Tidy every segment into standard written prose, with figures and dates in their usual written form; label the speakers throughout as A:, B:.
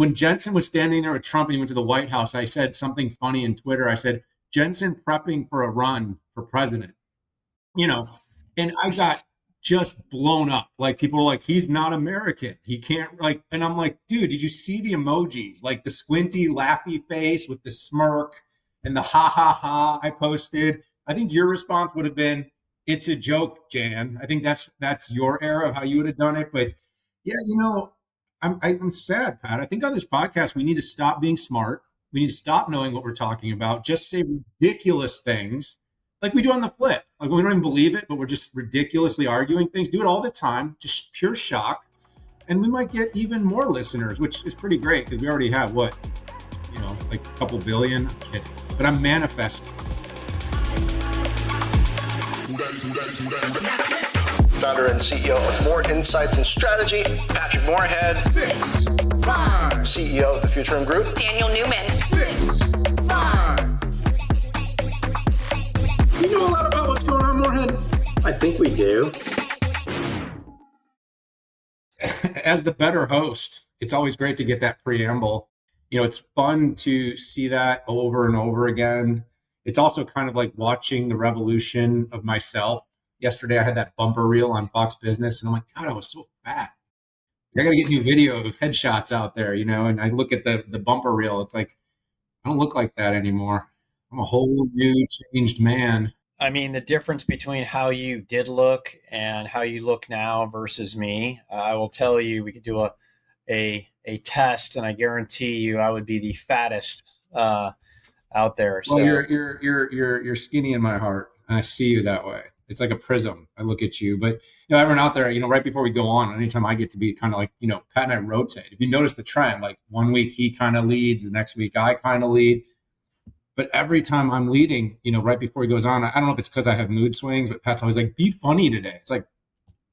A: when Jensen was standing there with Trump and he went to the White House, I said something funny in Twitter. I said, Jensen prepping for a run for president, you know, and I got just blown up. Like people were like, he's not American. He can't like, and I'm like, dude, did you see the emojis? Like the squinty, laughy face with the smirk and the ha ha ha I posted. I think your response would have been, it's a joke, Jan. I think that's your era of how you would have done it. But yeah, I'm sad, Pat. I think on this podcast we need to stop being smart. We need to stop knowing what we're talking about. Just say ridiculous things like we do on the flip. Like we don't even believe it, but we're just ridiculously arguing things. Do it all the time, just pure shock. And we might get even more listeners, which is pretty great because we already have what, like a couple billion. I'm kidding. But I'm manifesting.
B: Founder and CEO of More Insights and Strategy, Patrick Moorhead.
C: 6, 5.
B: CEO of the Futurum Group,
D: Daniel Newman.
C: 6, 5.
B: You know a lot about what's going on, Moorhead?
E: I think we do.
A: As the better host, it's always great to get that preamble. It's fun to see that over and over again. It's also kind of like watching the revolution of myself. Yesterday, I had that bumper reel on Fox Business, and I'm like, God, I was so fat. I got to get new video headshots out there, and I look at the bumper reel. It's like, I don't look like that anymore. I'm a whole new changed man.
F: I mean, the difference between how you did look and how you look now versus me, I will tell you, we could do a test, and I guarantee you I would be the fattest out there.
A: Well, you're skinny in my heart, and I see you that way. It's like a prism. I look at you, but everyone out there, right before we go on, anytime I get to be kind of like, Pat and I rotate. If you notice the trend, like one week he kind of leads, the next week I kind of lead. But every time I'm leading, right before he goes on, I don't know if it's because I have mood swings, but Pat's always like, be funny today. It's like,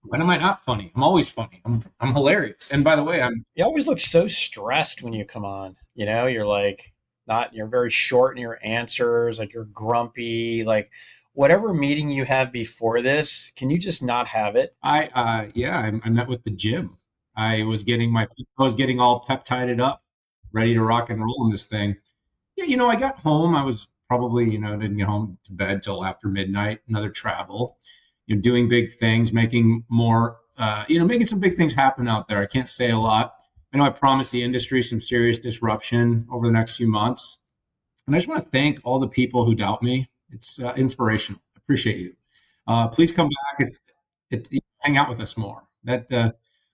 A: when am I not funny? I'm always funny. I'm hilarious. And by the way,
F: you always look so stressed when you come on. You're like you're very short in your answers, like you're grumpy, like whatever meeting you have before this, can you just not have it?
A: I met with the gym. I was getting all peptided up, ready to rock and roll in this thing. Yeah, I got home. I was probably, didn't get home to bed till after midnight, another travel, doing big things, making more, making some big things happen out there. I can't say a lot. I know I promised the industry some serious disruption over the next few months. And I just want to thank all the people who doubt me. It's inspirational. I appreciate you. Please come back and hang out with us more. I'm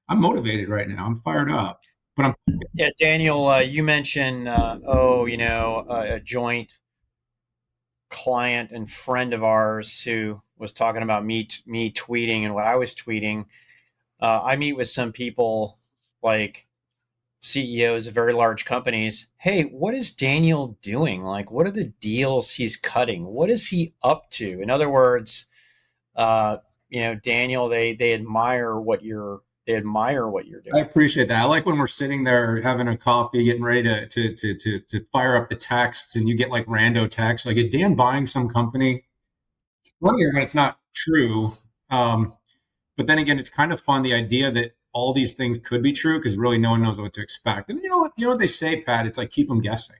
A: motivated right now. I'm fired up. But
F: yeah, Daniel, you mentioned, a joint client and friend of ours who was talking about me tweeting and what I was tweeting. I meet with some people like CEOs of very large companies. Hey, what is Daniel doing? Like, what are the deals he's cutting? What is he up to? In other words, Daniel, they admire what you're doing.
A: I appreciate that. I like when we're sitting there having a coffee, getting ready to fire up the texts, and you get like rando texts. Like, is Dan buying some company? Funnier when it's not true. But then again, it's kind of fun, the idea that all these things could be true because really no one knows what to expect. And you know what they say, Pat? It's like, keep them guessing.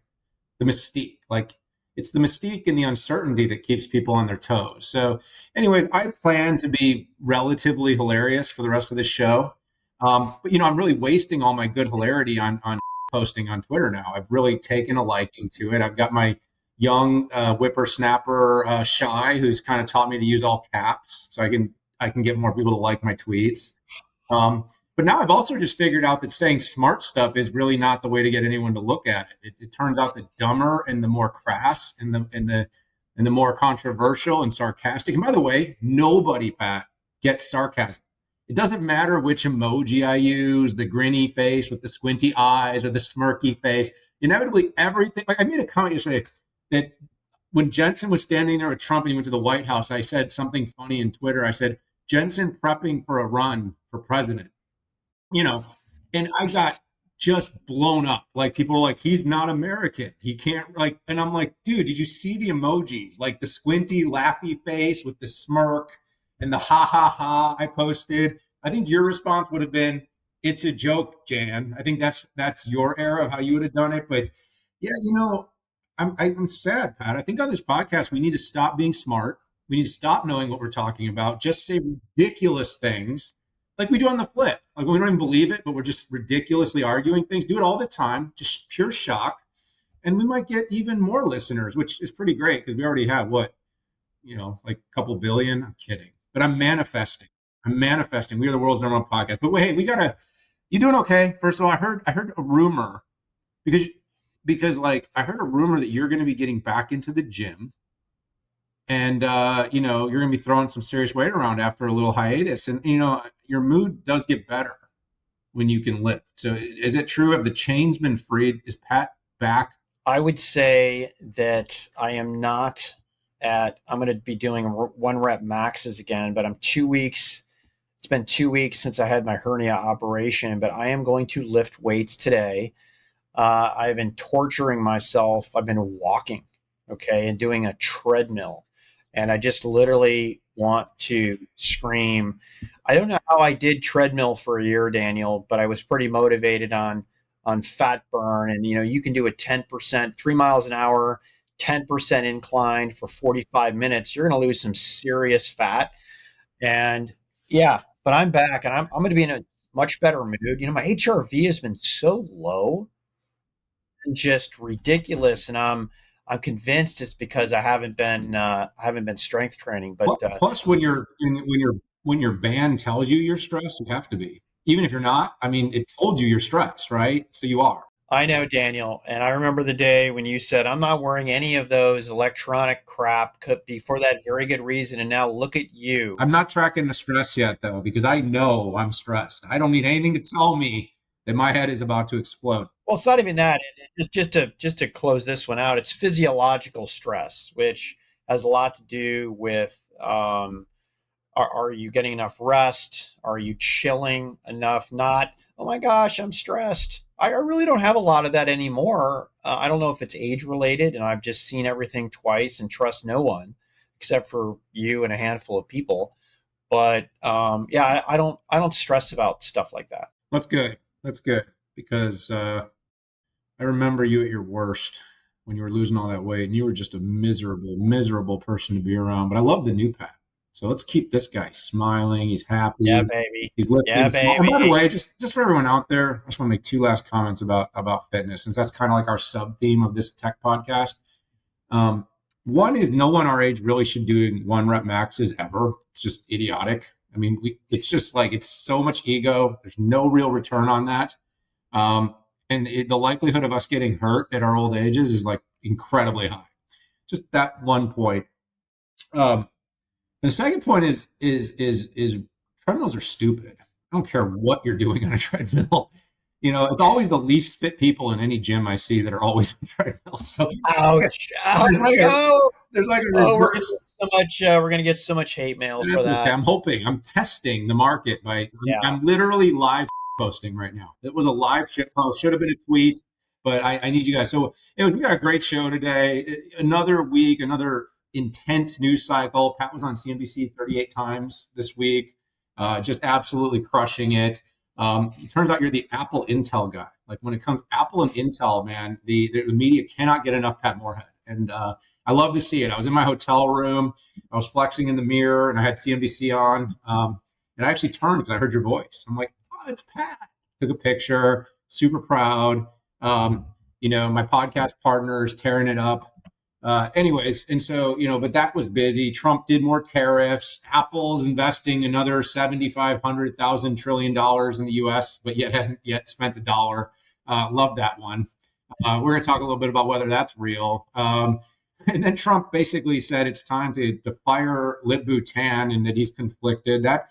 A: The mystique, like it's the mystique and the uncertainty that keeps people on their toes. So anyways, I plan to be relatively hilarious for the rest of this show. But I'm really wasting all my good hilarity on posting on Twitter now. I've really taken a liking to it. I've got my young whippersnapper Shy, who's kind of taught me to use all caps so I can get more people to like my tweets. But now I've also just figured out that saying smart stuff is really not the way to get anyone to look at it. It turns out the dumber and the more crass and the more controversial and sarcastic. And by the way, nobody, Pat, gets sarcasm. It doesn't matter which emoji I use, the grinny face with the squinty eyes or the smirky face. Inevitably, everything. Like I made a comment yesterday that when Jensen was standing there with Trump and he went to the White House, I said something funny in Twitter. I said, Jensen prepping for a run for president. And I got just blown up. Like people were like, he's not American. He can't and I'm like, dude, did you see the emojis? Like the squinty, laughy face with the smirk and the ha ha ha I posted. I think your response would have been, it's a joke, Jan. I think that's your era of how you would have done it. But yeah, I'm sad, Pat. I think on this podcast we need to stop being smart. We need to stop knowing what we're talking about. Just say ridiculous things like we do on the flip. Like we don't even believe it, but we're just ridiculously arguing things. Do it all the time, just pure shock. And we might get even more listeners, which is pretty great because we already have what, like a couple billion. I'm kidding, but I'm manifesting. I'm manifesting. We are the world's number one podcast. But wait, hey, you doing okay? First of all, I heard a rumor because like I heard a rumor that you're going to be getting back into the gym, and you're going to be throwing some serious weight around after a little hiatus, and your mood does get better when you can lift. So is it true? Have the chains been freed? Is Pat back?
F: I would say that I am not I'm going to be doing 1 rep maxes again, but I'm 2 weeks. It's been 2 weeks since I had my hernia operation, but I am going to lift weights today. I've been torturing myself. I've been walking, okay, and doing a treadmill. And I just literally want to scream. I don't know how I did treadmill for a year, Daniel, but I was pretty motivated on fat burn. And, you can do a 10%, 3 miles an hour, 10% incline for 45 minutes. You're going to lose some serious fat. And yeah, but I'm back and I'm going to be in a much better mood. My HRV has been so low and just ridiculous. And I'm convinced it's because I haven't been strength training. But
A: plus, when your band tells you you're stressed, you have to be. Even if you're not, I mean, it told you you're stressed, right? So you are.
F: I know, Daniel. And I remember the day when you said, I'm not wearing any of those electronic crap could be for that very good reason. And now look at you.
A: I'm not tracking the stress yet, though, because I know I'm stressed. I don't need anything to tell me that my head is about to explode.
F: Well, it's not even that. Just to close this one out, it's physiological stress, which has a lot to do with are you getting enough rest? Are you chilling enough? Not, oh my gosh, I'm stressed. I really don't have a lot of that anymore. I don't know if it's age related, and I've just seen everything twice and trust no one except for you and a handful of people. But yeah, I don't stress about stuff like that.
A: That's good. That's good because I remember you at your worst when you were losing all that weight, and you were just a miserable, miserable person to be around. But I love the new Pat. So let's keep this guy smiling. He's happy.
F: Yeah, baby.
A: He's lifting.
F: Yeah, baby.
A: And by the way, just for everyone out there, I just want to make 2 last comments about fitness, since that's kind of like our sub theme of this tech podcast. One is no one our age really should do 1 rep maxes ever. It's just idiotic. I mean, it's just like it's so much ego. There's no real return on that. And the likelihood of us getting hurt at our old ages is like incredibly high. Just that one point. The second point is treadmills are stupid. I don't care what you're doing on a treadmill. It's always the least fit people in any gym I see that are always on treadmills. So,
F: ouch!
A: There's like a reverse.
F: We're gonna get so much hate mail for that.
A: Okay. I'm testing the market by. I'm literally live posting right now. It was a live shit post. Should have been a tweet, but I need you guys. So we got a great show today. Another week, another intense news cycle. Pat was on CNBC 38 times this week, just absolutely crushing it. It turns out you're the Apple Intel guy. Like when it comes to Apple and Intel, man, the media cannot get enough Pat Moorhead. And I love to see it. I was in my hotel room. I was flexing in the mirror and I had CNBC on. And I actually turned because I heard your voice. I'm like, oh, it's Pat. Took a picture, super proud. My podcast partners tearing it up. Anyways, and so, but that was busy. Trump did more tariffs. Apple's investing another $7,500 trillion in the US, but yet hasn't yet spent $1. Love that one. We're going to talk a little bit about whether that's real. And then Trump basically said it's time to fire Lit-Bhutan and that he's conflicted. That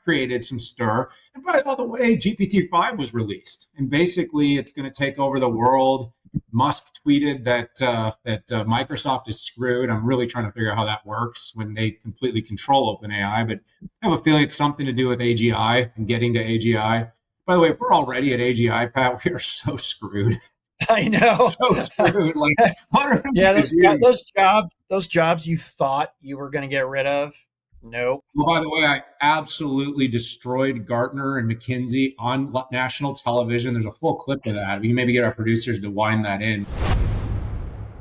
A: created some stir. And by the way, GPT-5 was released. And basically it's going to take over the world. Musk tweeted that Microsoft is screwed. I'm really trying to figure out how that works when they completely control OpenAI. But I have a feeling it's something to do with AGI and getting to AGI. By the way, if we're already at AGI, Pat, we are so screwed.
F: I know.
A: So screwed. Like, what are
F: those jobs you thought you were going to get rid of, Nope.
A: Well, by the way, I absolutely destroyed Gartner and McKinsey on national television. There's a full clip of that. We can maybe get our producers to wind that in.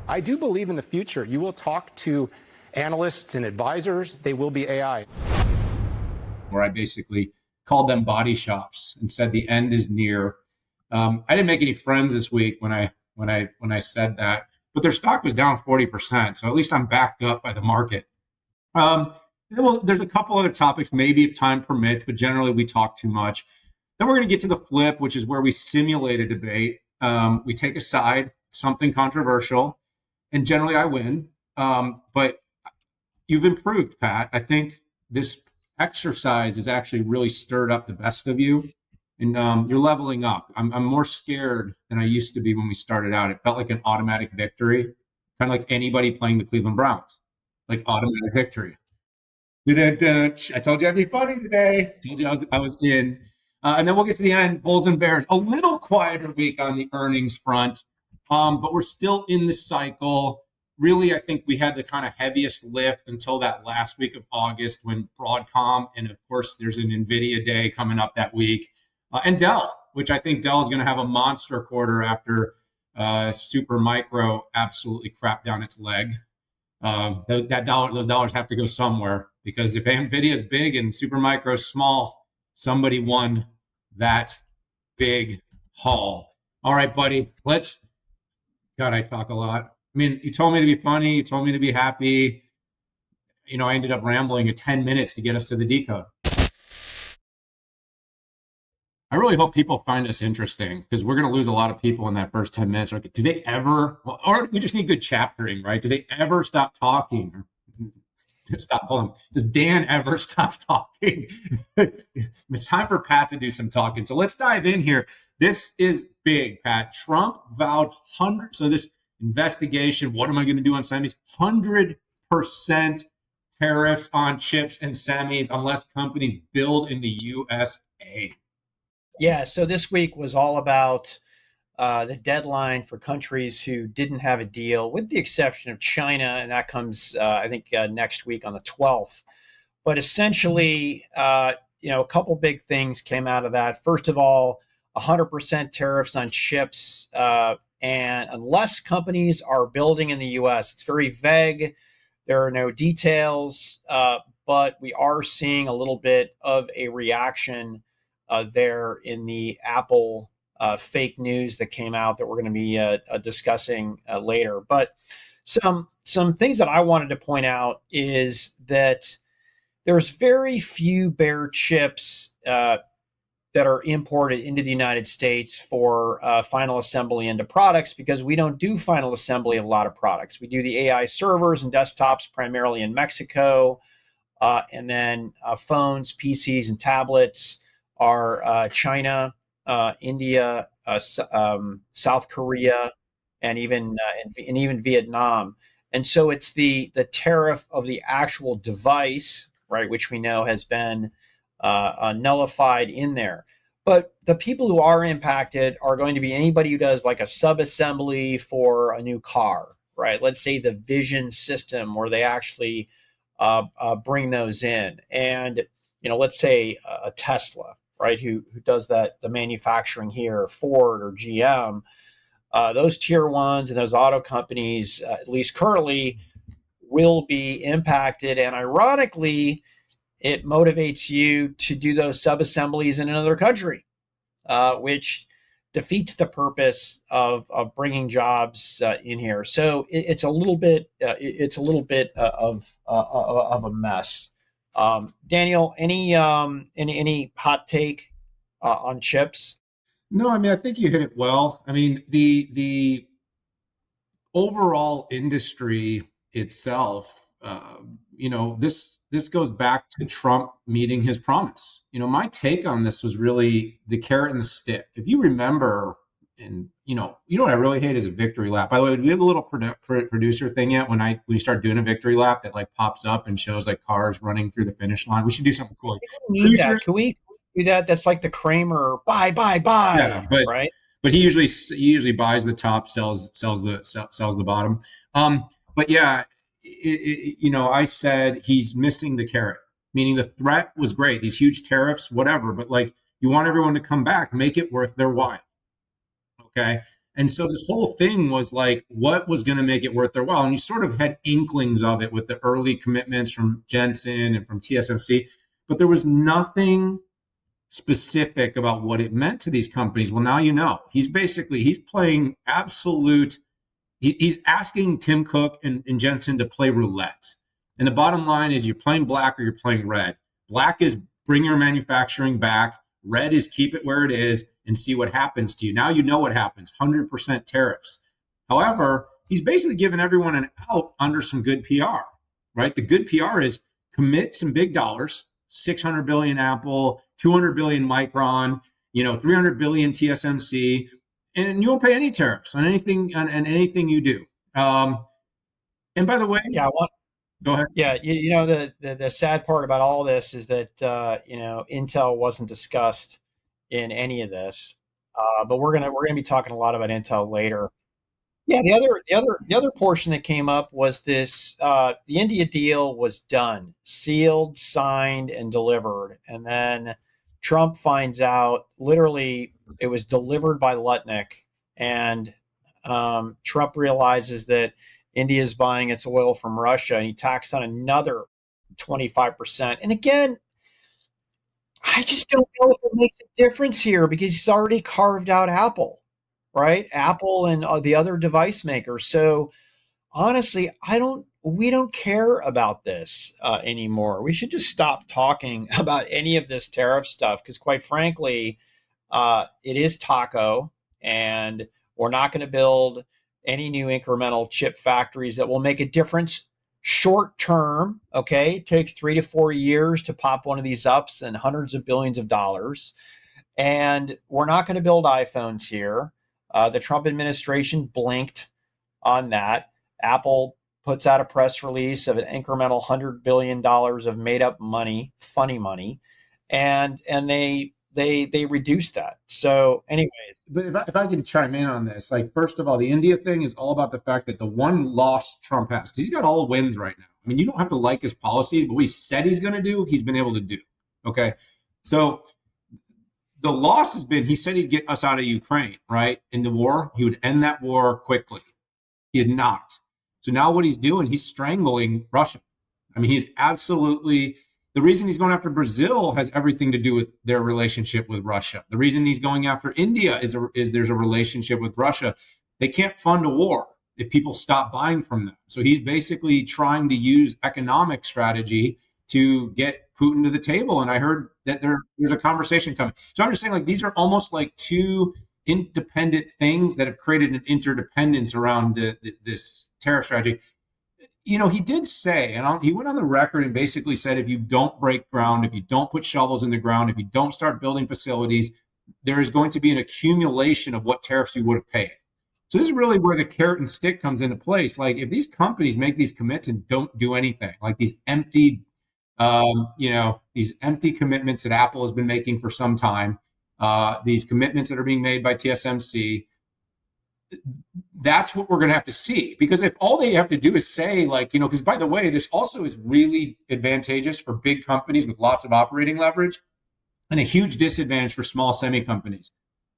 D: I do believe in the future. You will talk to analysts and advisors. They will be AI.
A: Where I basically called them body shops and said the end is near. I didn't make any friends this week when I said that, but their stock was down 40%. So at least I'm backed up by the market. There's a couple other topics, maybe if time permits, but generally we talk too much. Then we're going to get to the flip, which is where we simulate a debate. We take a side, something controversial, and generally I win. But you've improved, Pat. I think this exercise has actually really stirred up the best of you, and you're leveling up. I'm more scared than I used to be when we started out. It felt like an automatic victory, kind of like anybody playing the Cleveland Browns, like automatic victory. I told you I'd be funny today. I told you I was in. And then we'll get to the end, Bulls and Bears. A little quieter week on the earnings front, but we're still in the cycle. Really, I think we had the kind of heaviest lift until that last week of August when Broadcom, and of course, there's an Nvidia day coming up that week, and Dell, which I think Dell is going to have a monster quarter after Super Micro absolutely crapped down its leg. Those dollars have to go somewhere, because if Nvidia is big and Supermicro is small, somebody won that big haul. All right, buddy, God, I talk a lot. I mean, you told me to be funny. You told me to be happy. I ended up rambling at 10 minutes to get us to the decode. I really hope people find us interesting, because we're going to lose a lot of people in that first 10 minutes. Do they ever, or we just need good chaptering, right? Do they ever stop talking? Hold on. Does Dan ever stop talking? It's time for Pat to do some talking. So let's dive in here. This is big, Pat. Trump vowed 100. So this investigation, what am I going to do on semis? 100% tariffs on chips and semis unless companies build in the USA.
F: Yeah, so this week was all about the deadline for countries who didn't have a deal, with the exception of China, and that comes, I think, next week on the 12th. But essentially, a couple big things came out of that. First of all, 100% tariffs on chips, and unless companies are building in the U.S., it's very vague. There are no details, but we are seeing a little bit of a reaction there in the Apple fake news that came out that we're going to be discussing later. But some things that I wanted to point out is that there's very few bare chips that are imported into the United States for final assembly into products, because we don't do final assembly of a lot of products. We do the AI servers and desktops primarily in Mexico, and then phones, PCs, and tablets are China, India, South Korea, and even Vietnam. And so it's the tariff of the actual device, right, which we know has been nullified in there. But the people who are impacted are going to be anybody who does like a sub-assembly for a new car, right? Let's say the vision system, where they actually bring those in. And, let's say a Tesla, right, who does the manufacturing here, Ford or GM, those tier ones and those auto companies, at least currently, will be impacted. And ironically, it motivates you to do those sub-assemblies in another country, which defeats the purpose of bringing jobs in here. So it's a little bit of a mess. Daniel, any hot take on chips?
A: No, I mean, I think you hit it well. I mean, the overall industry itself, this goes back to Trump meeting his promise. My take on this was really the carrot and the stick. If you remember, and what I really hate is a victory lap. By the way, do we have a little producer thing yet? When we start doing a victory lap that like pops up and shows like cars running through the finish line, we should do something cool.
F: Can we do that? That's like the Kramer buy.
A: Yeah,
F: right.
A: But he usually buys the top, sells the bottom. But yeah, I said he's missing the carrot. meaning the threat was great, these huge tariffs, whatever, but like you want everyone to come back, make it worth their while. Okay. And so this whole thing was like, what was going to make it worth their while? And you sort of had inklings of it with the early commitments from Jensen and from TSMC, but there was nothing specific about what it meant to these companies. Well, now you know. He's playing absolute. He's asking Tim Cook and Jensen to play roulette. And the bottom line is you're playing black or you're playing red. Black is bring your manufacturing back. Red is keep it where it is and see what happens to you. Now you know what happens, 100% tariffs. However, he's basically given everyone an out under some good PR, right? The good PR is commit some big dollars, 600 billion Apple, 200 billion Micron, 300 billion TSMC, and you won't pay any tariffs on anything anything you do. And by the way,
F: Yeah,
A: go ahead.
F: Yeah, the sad part about all this is that Intel wasn't discussed in any of this, but we're gonna be talking a lot about Intel later. Yeah, the other portion that came up was this: the India deal was done, sealed, signed, and delivered, and then Trump finds out literally it was delivered by Lutnick, and Trump realizes that India is buying its oil from Russia, and he taxed on another 25%. And again, I just don't know if it makes a difference here because he's already carved out Apple, right? Apple and the other device makers. So honestly, we don't care about this anymore. We should just stop talking about any of this tariff stuff because, quite frankly, it is taco, and we're not going to build any new incremental chip factories that will make a difference short term. Okay, it takes 3 to 4 years to pop one of these ups and hundreds of billions of dollars, and we're not going to build iPhones here. The Trump administration blinked on that. Apple puts out a press release of an incremental $100 billion of made up money, funny money, and they reduced that. So anyways.
A: But if I can chime in on this, like, first of all, the India thing is all about the fact that the one loss Trump has, because he's got all wins right now. I mean, you don't have to like his policies, but what he said he's going to do, he's been able to do. Okay. So the loss has been, he said he'd get us out of Ukraine, right? In the war, he would end that war quickly. He is not. So now what he's doing, he's strangling Russia. I mean, he's absolutely, the reason he's going after Brazil has everything to do with their relationship with Russia. The reason he's going after India is there's a relationship with Russia. They can't fund a war if people stop buying from them. So he's basically trying to use economic strategy to get Putin to the table. And I heard that there's a conversation coming. So I'm just saying, like, these are almost like two independent things that have created an interdependence around this tariff strategy. He did say, and he went on the record and basically said, if you don't break ground, if you don't put shovels in the ground, if you don't start building facilities, there is going to be an accumulation of what tariffs you would have paid. So this is really where the carrot and stick comes into place. Like, if these companies make these commits and don't do anything, like these empty, these empty commitments that Apple has been making for some time, these commitments that are being made by TSMC, that's what we're going to have to see. Because if all they have to do is say, like, because by the way, this also is really advantageous for big companies with lots of operating leverage and a huge disadvantage for small semi companies.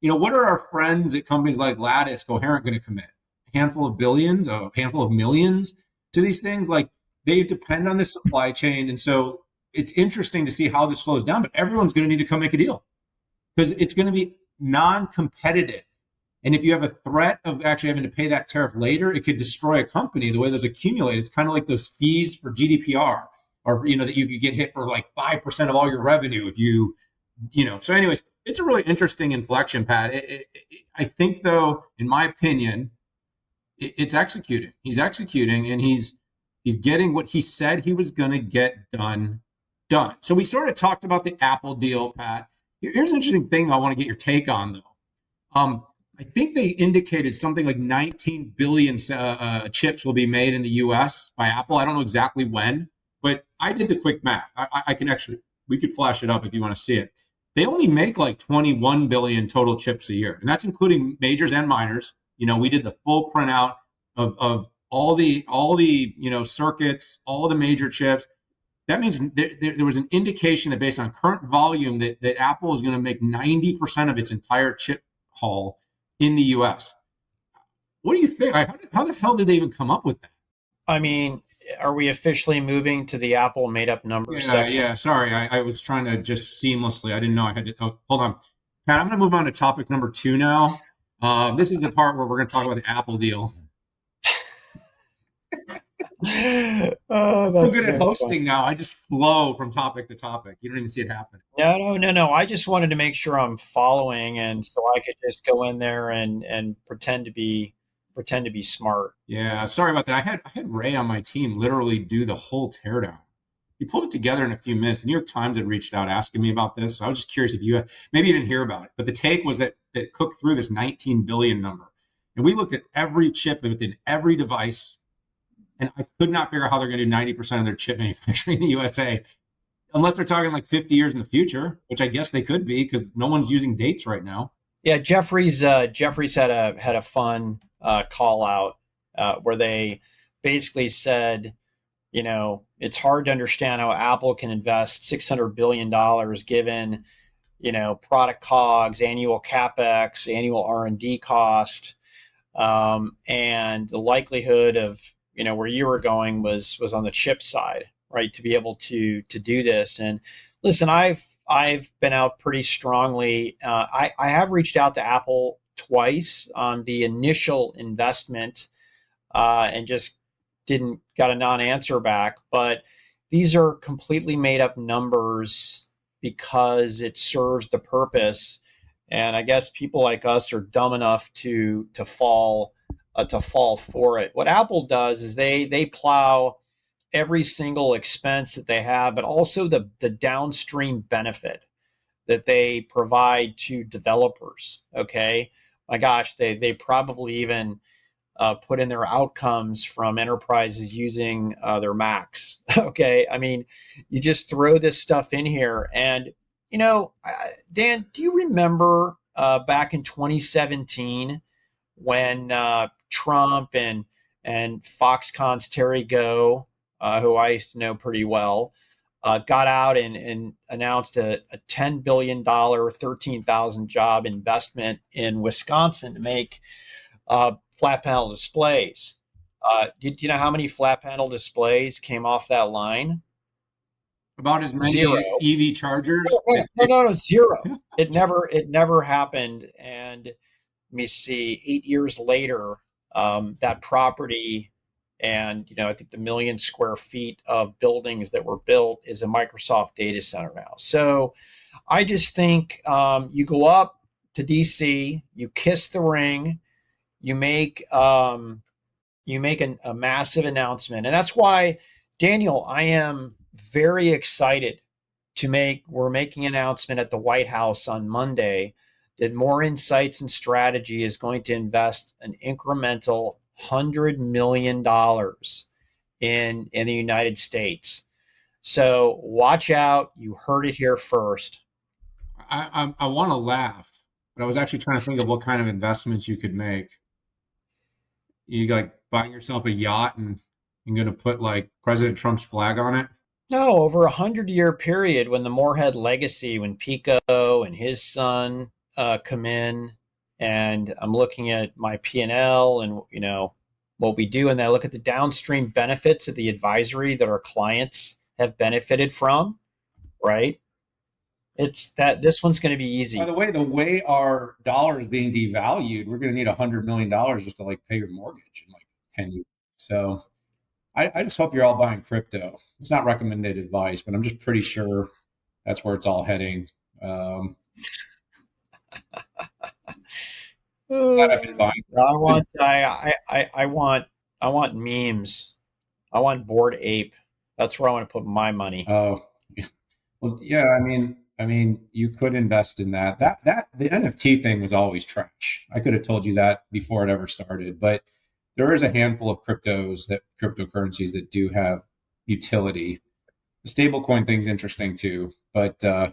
A: What are our friends at companies like Lattice, Coherent going to commit? A handful of billions, a handful of millions to these things? Like, they depend on the supply chain. And so it's interesting to see how this flows down, but everyone's going to need to come make a deal because it's going to be non-competitive. And if you have a threat of actually having to pay that tariff later, it could destroy a company the way those accumulate. It's kind of like those fees for GDPR, or, that you could get hit for like 5% of all your revenue if so anyways, it's a really interesting inflection, Pat. I think, though, in my opinion, it's executing. He's executing, and he's getting what he said he was going to get done. So we sort of talked about the Apple deal, Pat. Here's an interesting thing I want to get your take on, though. I think they indicated something like 19 billion chips will be made in the U.S. by Apple. I don't know exactly when, but I did the quick math. We could flash it up if you want to see it. They only make like 21 billion total chips a year, and that's including majors and minors. We did the full printout of all the circuits, all the major chips. that means there was an indication that based on current volume that Apple is going to make 90% of its entire chip haul in the US. What do you think? How the hell did they even come up with that?
F: I mean, are we officially moving to the Apple made up numbers section?
A: Yeah. Sorry, I was trying to just seamlessly. I didn't know I had to. Oh, hold on, Pat. I'm going to move on to topic number 2 now. This is the part where we're going to talk about the Apple deal.
F: Oh,
A: I'm
F: that's
A: good
F: so
A: at hosting
F: funny.
A: now. I just flow from topic to topic. You don't even see it happen.
F: No. I just wanted to make sure I'm following, and so I could just go in there and pretend to be smart.
A: Yeah, sorry about that. I had Ray on my team literally do the whole teardown. He pulled it together in a few minutes. The New York Times had reached out asking me about this. So I was just curious if maybe you didn't hear about it. But the take was that Cook threw this 19 billion number. And we looked at every chip within every device. And I could not figure out how they're going to do 90% of their chip manufacturing in the USA, unless they're talking like 50 years in the future, which I guess they could be because no one's using dates right now.
F: Yeah, Jeffries had a fun call out where they basically said, it's hard to understand how Apple can invest $600 billion given, product COGS, annual CapEx, annual R&D cost, and the likelihood of, where you were going was on the chip side, right? To be able to do this. And listen, I've been out pretty strongly. I have reached out to Apple twice on the initial investment and just didn't got a non-answer back. But these are completely made up numbers because it serves the purpose. And I guess people like us are dumb enough to fall for it. What Apple does is they plow every single expense that they have, but also the downstream benefit that they provide to developers. Okay, my gosh, they probably even put in their outcomes from enterprises using their Macs. Okay, I mean, you just throw this stuff in here, and Dan, do you remember back in 2017 when Trump and Foxconn's Terry Go, who I used to know pretty well, got out and announced a $10 billion, 13,000 job investment in Wisconsin to make flat panel displays. Do you know how many flat panel displays came off that line?
A: About as many
F: Zero.
A: EV chargers.
F: No, zero. It never happened. And let me see, 8 years later, that property and, I think the 1 million square feet of buildings that were built is a Microsoft data center now. So I just think you go up to DC, you kiss the ring, you make a massive announcement. And that's why, Daniel, I am very excited we're making an announcement at the White House on Monday that More Insights and Strategy is going to invest an incremental $100 million in the United States. So watch out. You heard it here first.
A: I want to laugh, but I was actually trying to think of what kind of investments you could make. You like buying yourself a yacht and you're going to put like President Trump's flag on it.
F: No, over 100-year period when the Moorhead legacy, when Pico and his son come in, and I'm looking at my P&L and what we do, and I look at the downstream benefits of the advisory that our clients have benefited from, right? It's that this one's going to be easy.
A: By the way our dollar is being devalued, we're going to need $100 million just to like pay your mortgage in like 10 years. So I just hope you're all buying crypto. It's not recommended advice, but I'm just pretty sure that's where it's all heading.
F: I
A: I've been buying.
F: I want memes. I want Bored Ape. That's where I want to put my money.
A: Oh, well, yeah. I mean, you could invest in that. The NFT thing was always trash. I could have told you that before it ever started, but there is a handful of cryptocurrencies that do have utility. The stablecoin thing's interesting too, but
F: I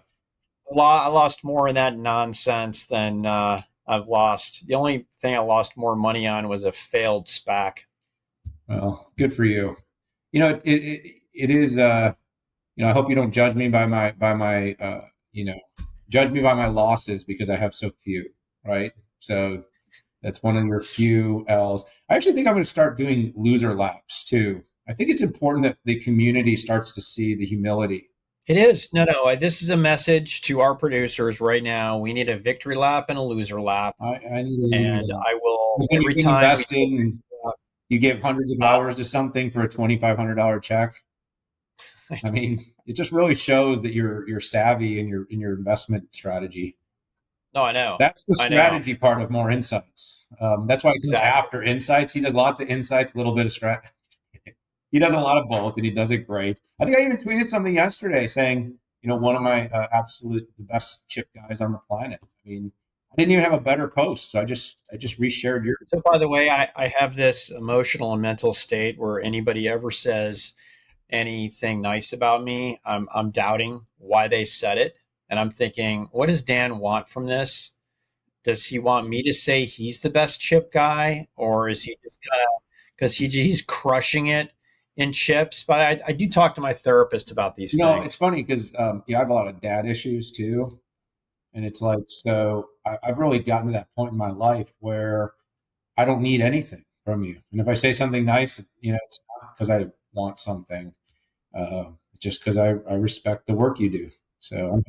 F: lost more in that nonsense than I've lost. The only thing I lost more money on was a failed SPAC.
A: well, good for you. It is I hope you don't judge me by my judge me by my losses because I have so few, right? So that's one of your few L's. I actually think I'm going to start doing loser laps too. I think it's important that the community starts to see the humility.
F: It is. No. This is a message to our producers right now. We need a victory lap and a loser lap.
A: I need a loser
F: And
A: lap.
F: I will,
A: When you've
F: every
A: been
F: time we
A: invested and you give hundreds of
F: uh,
A: hours to something for a $2,500 check, I mean, it just really shows that you're savvy in your investment strategy.
F: no, I know.
A: That's the
F: I know.
A: strategy part of more insights. That's why he comes
F: Exactly.
A: after insights. He does lots of insights, a little bit of strategy. He does a lot of both, and he does it great. I think I even tweeted something yesterday saying, one of my absolute the best chip guys on the planet. I mean, I didn't even have a better post, so I just reshared yours.
F: So, by the way, I have this emotional and mental state where anybody ever says anything nice about me, I'm doubting why they said it. And I'm thinking, what does Dan want from this? Does he want me to say he's the best chip guy, or is he just kind of because he's crushing it in chips? But I do talk to my therapist about these
A: It's
F: things.
A: funny because I have a lot of dad issues too, and it's like so I've really gotten to that point in my life where I don't need anything from you, and if I say something nice, it's not because I want something, just because I respect the work you do. So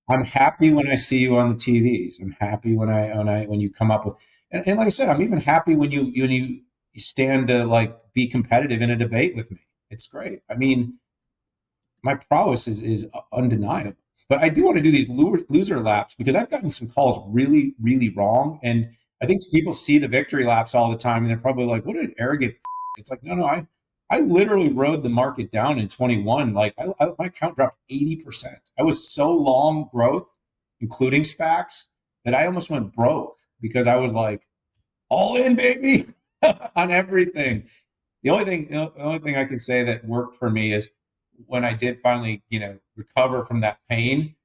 A: I'm happy when I see you on the TVs. I'm happy when you come up with, and like I said, I'm even happy when you stand to like be competitive in a debate with me. It's great. I mean, my prowess is undeniable. But I do want to do these loser laps because I've gotten some calls really, really wrong, and I think people see the victory laps all the time, and they're probably like, "What an arrogant!" It's like, no, I literally rode the market down in 21. Like, my account dropped 80%. I was so long growth, including SPACs, that I almost went broke because I was like, all in, baby, on everything. The only thing I can say that worked for me is when I did finally, recover from that pain,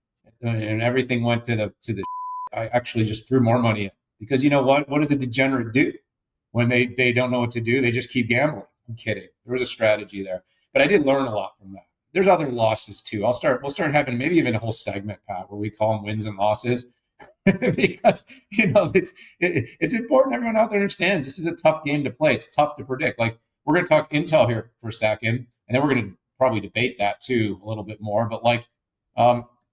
A: and everything went to the. I actually just threw more money in because you know what? What does a degenerate do when they don't know what to do? They just keep gambling. I'm kidding. There was a strategy there, but I did learn a lot from that. There's other losses too. We'll start having maybe even a whole segment, Pat, where we call them wins and losses. Because it's important everyone out there understands this is a tough game to play. It's tough to predict. Like we're going to talk Intel here for a second, and then we're going to probably debate that too a little bit more. But like,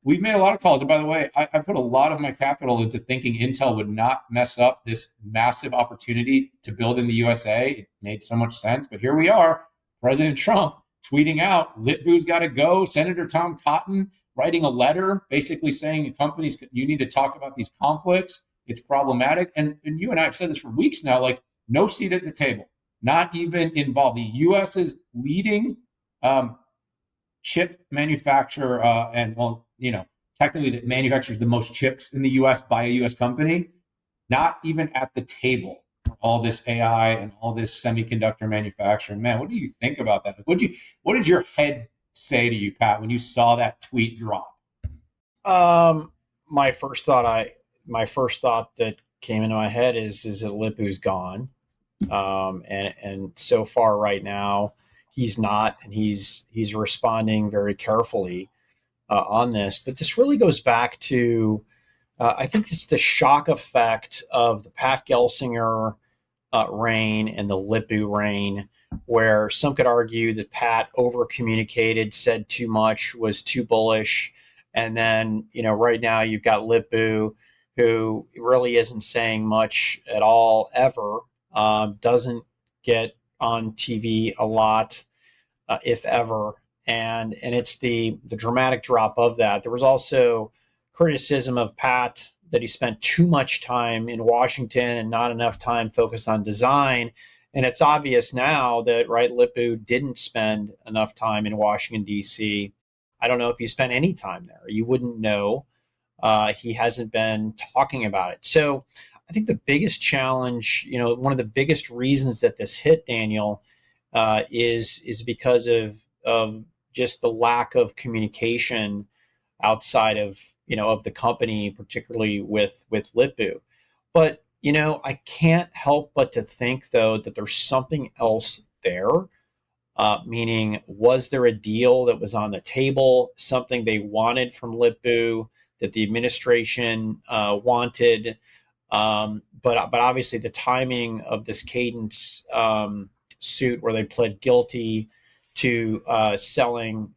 A: we've made a lot of calls. And by the way, I put a lot of my capital into thinking Intel would not mess up this massive opportunity to build in the USA. It made so much sense. But here we are, President Trump tweeting out, Litboo's got to go. Senator Tom Cotton writing a letter basically saying to companies, you need to talk about these conflicts. It's problematic. And you and I have said this for weeks now, like no seat at the table, not even involved. The U.S. is leading chip manufacturer, and well, technically that manufactures the most chips in the U.S. by a U.S. company, not even at the table for all this AI and all this semiconductor manufacturing. Man, what do you think about that? What did your head say to you, Pat, when you saw that tweet drop?
F: Um, my first thought that came into my head is that Lip-Bu's gone. And so far right now, he's not, and he's responding very carefully on this. But this really goes back to I think it's the shock effect of the Pat Gelsinger reign and the Lip-Bu reign, where some could argue that Pat over communicated, said too much, was too bullish. And then, right now you've got Lip-Bu, who really isn't saying much at all ever, doesn't get on TV a lot, if ever. And it's the dramatic drop of that. There was also criticism of Pat that he spent too much time in Washington and not enough time focused on design. And it's obvious now that, right, Lip-Bu didn't spend enough time in Washington, D.C. I don't know if he spent any time there. You wouldn't know. He hasn't been talking about it. So I think the biggest challenge, one of the biggest reasons that this hit, Daniel, is because of just the lack of communication outside of the company, particularly with Lip-Bu. But I can't help but to think though that there's something else there. meaning was there a deal that was on the table, something they wanted from Lip-Bu that the administration wanted, but obviously the timing of this Cadence suit where they pled guilty to selling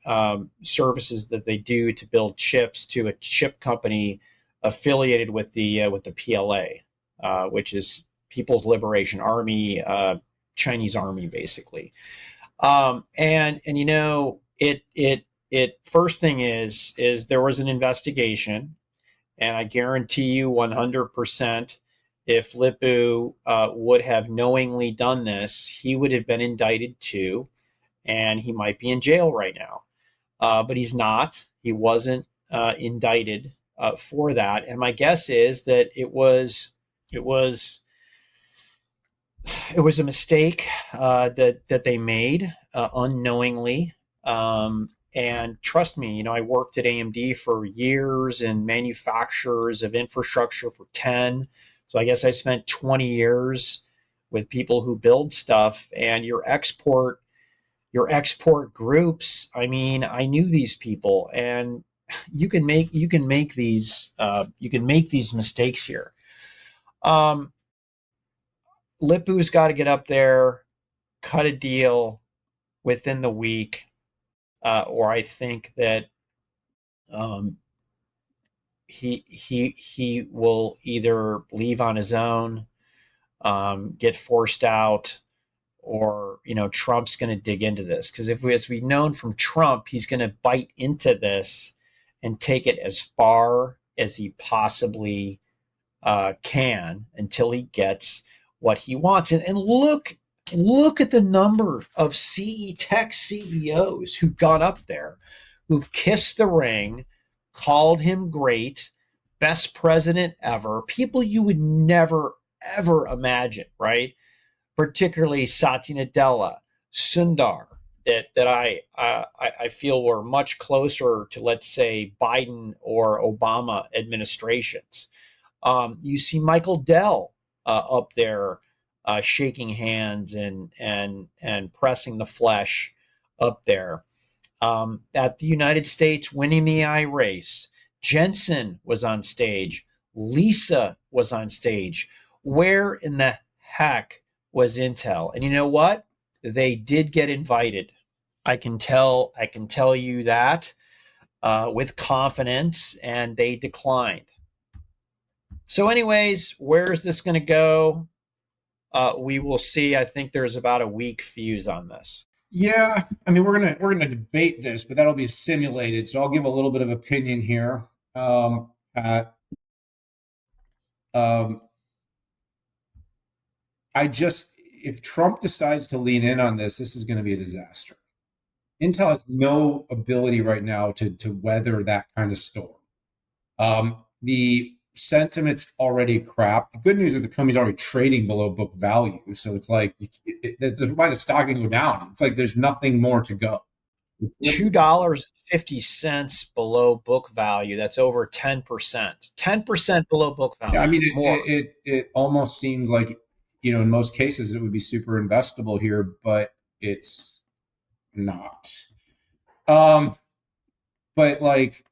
F: services that they do to build chips to a chip company affiliated with the PLA, which is People's Liberation Army, Chinese Army, basically. And you know, it first thing is there was an investigation, and I guarantee you 100%, if Lip-Bu would have knowingly done this, he would have been indicted too, and he might be in jail right now. But he's not. He wasn't indicted for that, and my guess is that it was a mistake that they made unknowingly. And trust me, you know, I worked at AMD for years and manufacturers of infrastructure for 10. So I guess I spent 20 years with people who build stuff, and your export groups. I mean, I knew these people, and you can make these mistakes here. Lip-Bu's got to get up there, cut a deal within the week, or I think that he will either leave on his own, get forced out, or you know, Trump's going to dig into this, because as we've known from Trump, he's going to bite into this and take it as far as he possibly can until he gets what he wants. And look at the number of tech CEOs who've gone up there, who've kissed the ring, called him great, best president ever, people you would never ever imagine, right? Particularly Satya Nadella, Sundar, that I feel were much closer to, let's say, Biden or Obama administrations. You see Michael Dell up there shaking hands and pressing the flesh up there. At the United States winning the AI race, Jensen was on stage. Lisa was on stage. Where in the heck was Intel? And you know what? They did get invited. I can tell you that with confidence, and they declined. So anyways, where is this going to go? We will see. I think there's about a week fuse on this.
A: Yeah, I mean, we're gonna debate this, but that'll be simulated. So I'll give a little bit of opinion here. If Trump decides to lean in on this, this is going to be a disaster. Intel has no ability right now to weather that kind of storm. The sentiment's already crap. The good news is the company's already trading below book value, so it's like that's why the stock can go down. It's like there's nothing more to go.
F: $2.50 below book value. That's over 10%. 10% below book value.
A: Yeah, I mean, it almost seems like, you know, in most cases it would be super investable here, but it's not. But like,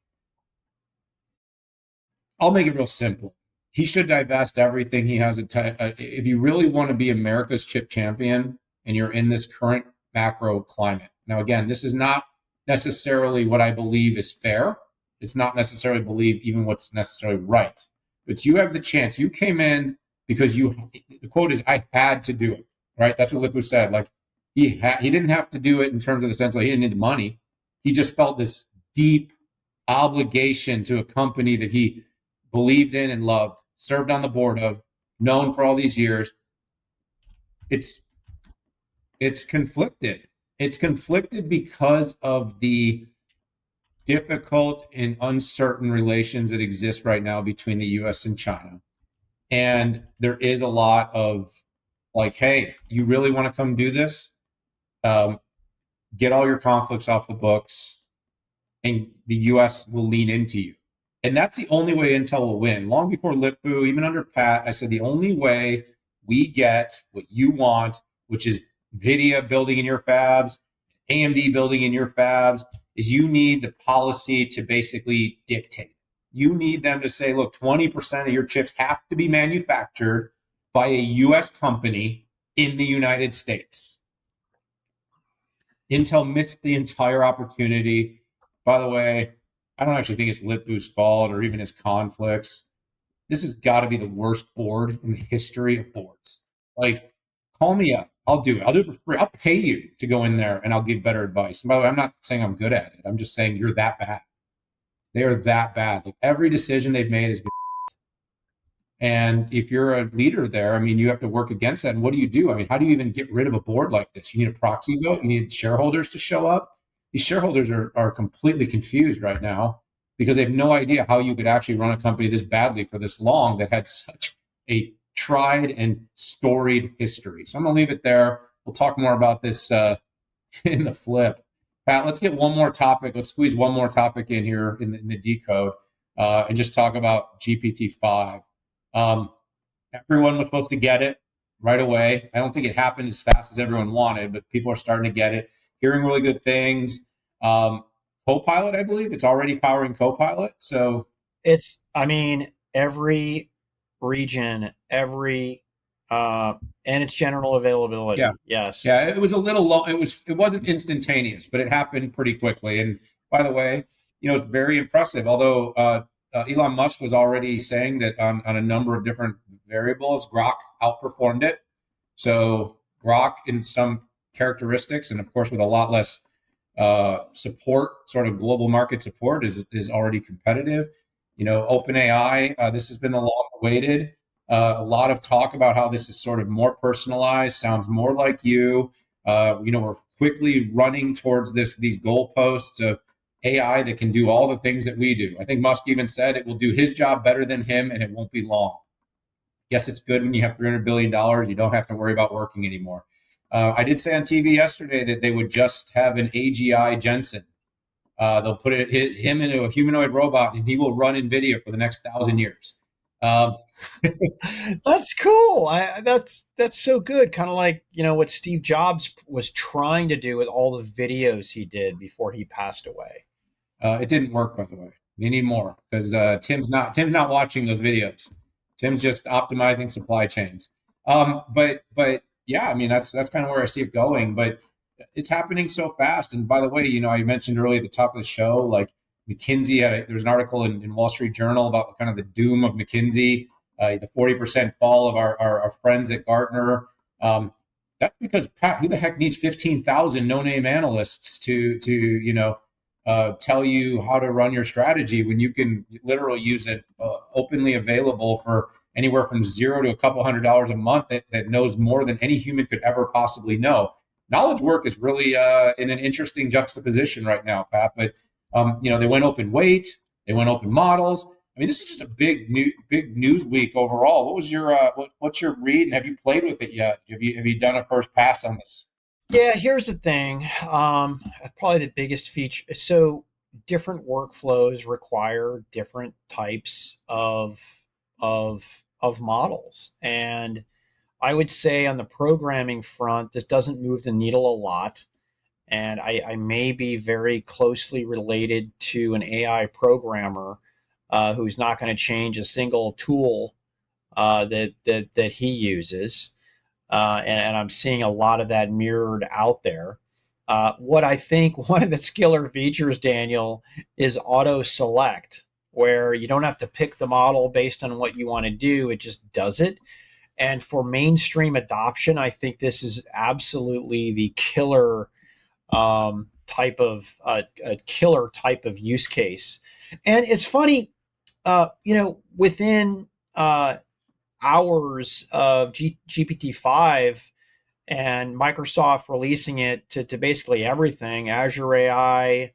A: I'll make it real simple. He should divest everything he has. If you really want to be America's chip champion and you're in this current macro climate. Now, again, this is not necessarily what I believe is fair. It's not necessarily believe even what's necessarily right. But you have the chance. You came in because the quote is, I had to do it, right? That's what Lip-Bu said. Like he didn't have to do it in terms of the sense like he didn't need the money. He just felt this deep obligation to a company that he believed in and loved, served on the board of, known for all these years. It's conflicted. It's conflicted because of the difficult and uncertain relations that exist right now between the US and China. And there is a lot of like, hey, you really want to come do this? Get all your conflicts off the books and the US will lean into you. And that's the only way Intel will win. Long before Lip-Bu, even under Pat, I said the only way we get what you want, which is Nvidia building in your fabs AMD building in your fabs, is you need the policy to basically dictate. You need them to say, look, 20% of your chips have to be manufactured by a US company in the United States. Intel missed the entire opportunity. By the way, I don't actually think it's Lip-Bu's fault or even his conflicts. This has got to be the worst board in the history of boards. Like, call me up. I'll do it. I'll do it for free. I'll pay you to go in there and I'll give better advice. And by the way, I'm not saying I'm good at it. I'm just saying you're that bad. They are that bad. Like, every decision they've made has been. And if you're a leader there, I mean, you have to work against that. And what do? I mean, how do you even get rid of a board like this? You need a proxy vote. You need shareholders to show up. These shareholders are completely confused right now because they have no idea how you could actually run a company this badly for this long that had such a tried and storied history. So I'm going to leave it there. We'll talk more about this in the flip. Pat, let's get one more topic. Let's squeeze one more topic in here in the decode and just talk about GPT-5. Everyone was supposed to get it right away. I don't think it happened as fast as everyone wanted, but people are starting to get it, hearing really good things. Copilot, I believe it's already powering Copilot. So
F: every region, and its general availability.
A: Yeah.
F: Yes.
A: Yeah. It was a little long. It wasn't instantaneous, but it happened pretty quickly. And by the way, it's very impressive. Although, Elon Musk was already saying that on a number of different variables, Grok outperformed it. So Grok in some characteristics, and of course with a lot less support, sort of global market support, is already competitive. OpenAI, this has been the long-awaited. A lot of talk about how this is sort of more personalized, sounds more like you. We're quickly running towards these goalposts of AI that can do all the things that we do. I think Musk even said it will do his job better than him and it won't be long. Yes, it's good when you have $300 billion. You don't have to worry about working anymore. I did say on TV yesterday that they would just have an AGI Jensen. They'll put him into a humanoid robot and he will run Nvidia for the next 1,000 years.
F: That's cool. That's so good. Kind of like, what Steve Jobs was trying to do with all the videos he did before he passed away.
A: It didn't work, by the way. They need more because Tim's not watching those videos. Tim's just optimizing supply chains. But yeah, I mean that's kind of where I see it going. But it's happening so fast. And by the way, I mentioned earlier at the top of the show, like McKinsey there was an article in Wall Street Journal about kind of the doom of McKinsey, the 40% fall of our friends at Gartner. That's because, Pat, who the heck needs 15,000 no-name analysts to tell you how to run your strategy when you can literally use it openly available for anywhere from $0 to a couple $100 a month that knows more than any human could ever possibly know. Knowledge work is really in an interesting juxtaposition right now, Pat. But they went open weight, they went open models. I mean, this is just a big news week overall. What was your what's your read, and have you played with it yet? Have you done a first pass on this?
F: Yeah, here's the thing. Probably the biggest feature. So different workflows require different types of models, and I would say on the programming front, this doesn't move the needle a lot. And I may be very closely related to an AI programmer who's not going to change a single tool that he uses. And I'm seeing a lot of that mirrored out there. What I think one of its killer features, Daniel, is auto select, where you don't have to pick the model based on what you want to do. It just does it. And for mainstream adoption, I think this is absolutely the killer type of use case. And it's funny, within hours of GPT-5 and Microsoft releasing it to basically everything, Azure AI,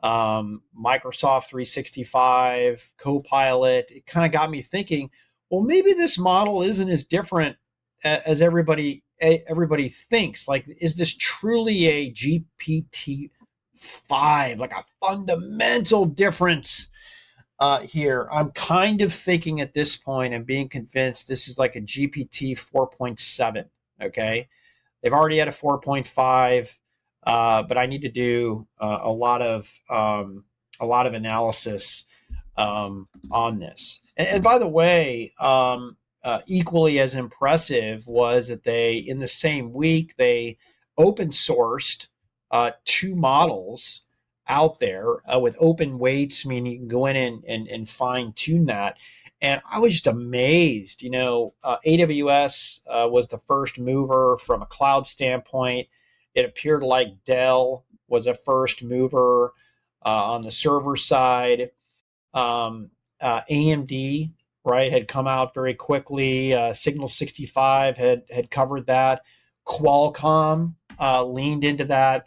F: Microsoft 365, Copilot, it kind of got me thinking, well, maybe this model isn't as different as everybody thinks. Like, is this truly a GPT-5, like a fundamental difference here? I'm kind of thinking at this point and being convinced this is like a GPT 4.7. Okay. They've already had a 4.5. but I need to do a lot of analysis on this. And by the way, equally as impressive was that they, in the same week, they open sourced two models out there with open weights, meaning you can go in and fine tune that. And I was just amazed. AWS was the first mover from a cloud standpoint. It appeared like Dell was a first mover on the server side. AMD, right, had come out very quickly. Signal 65 had covered that. Qualcomm leaned into that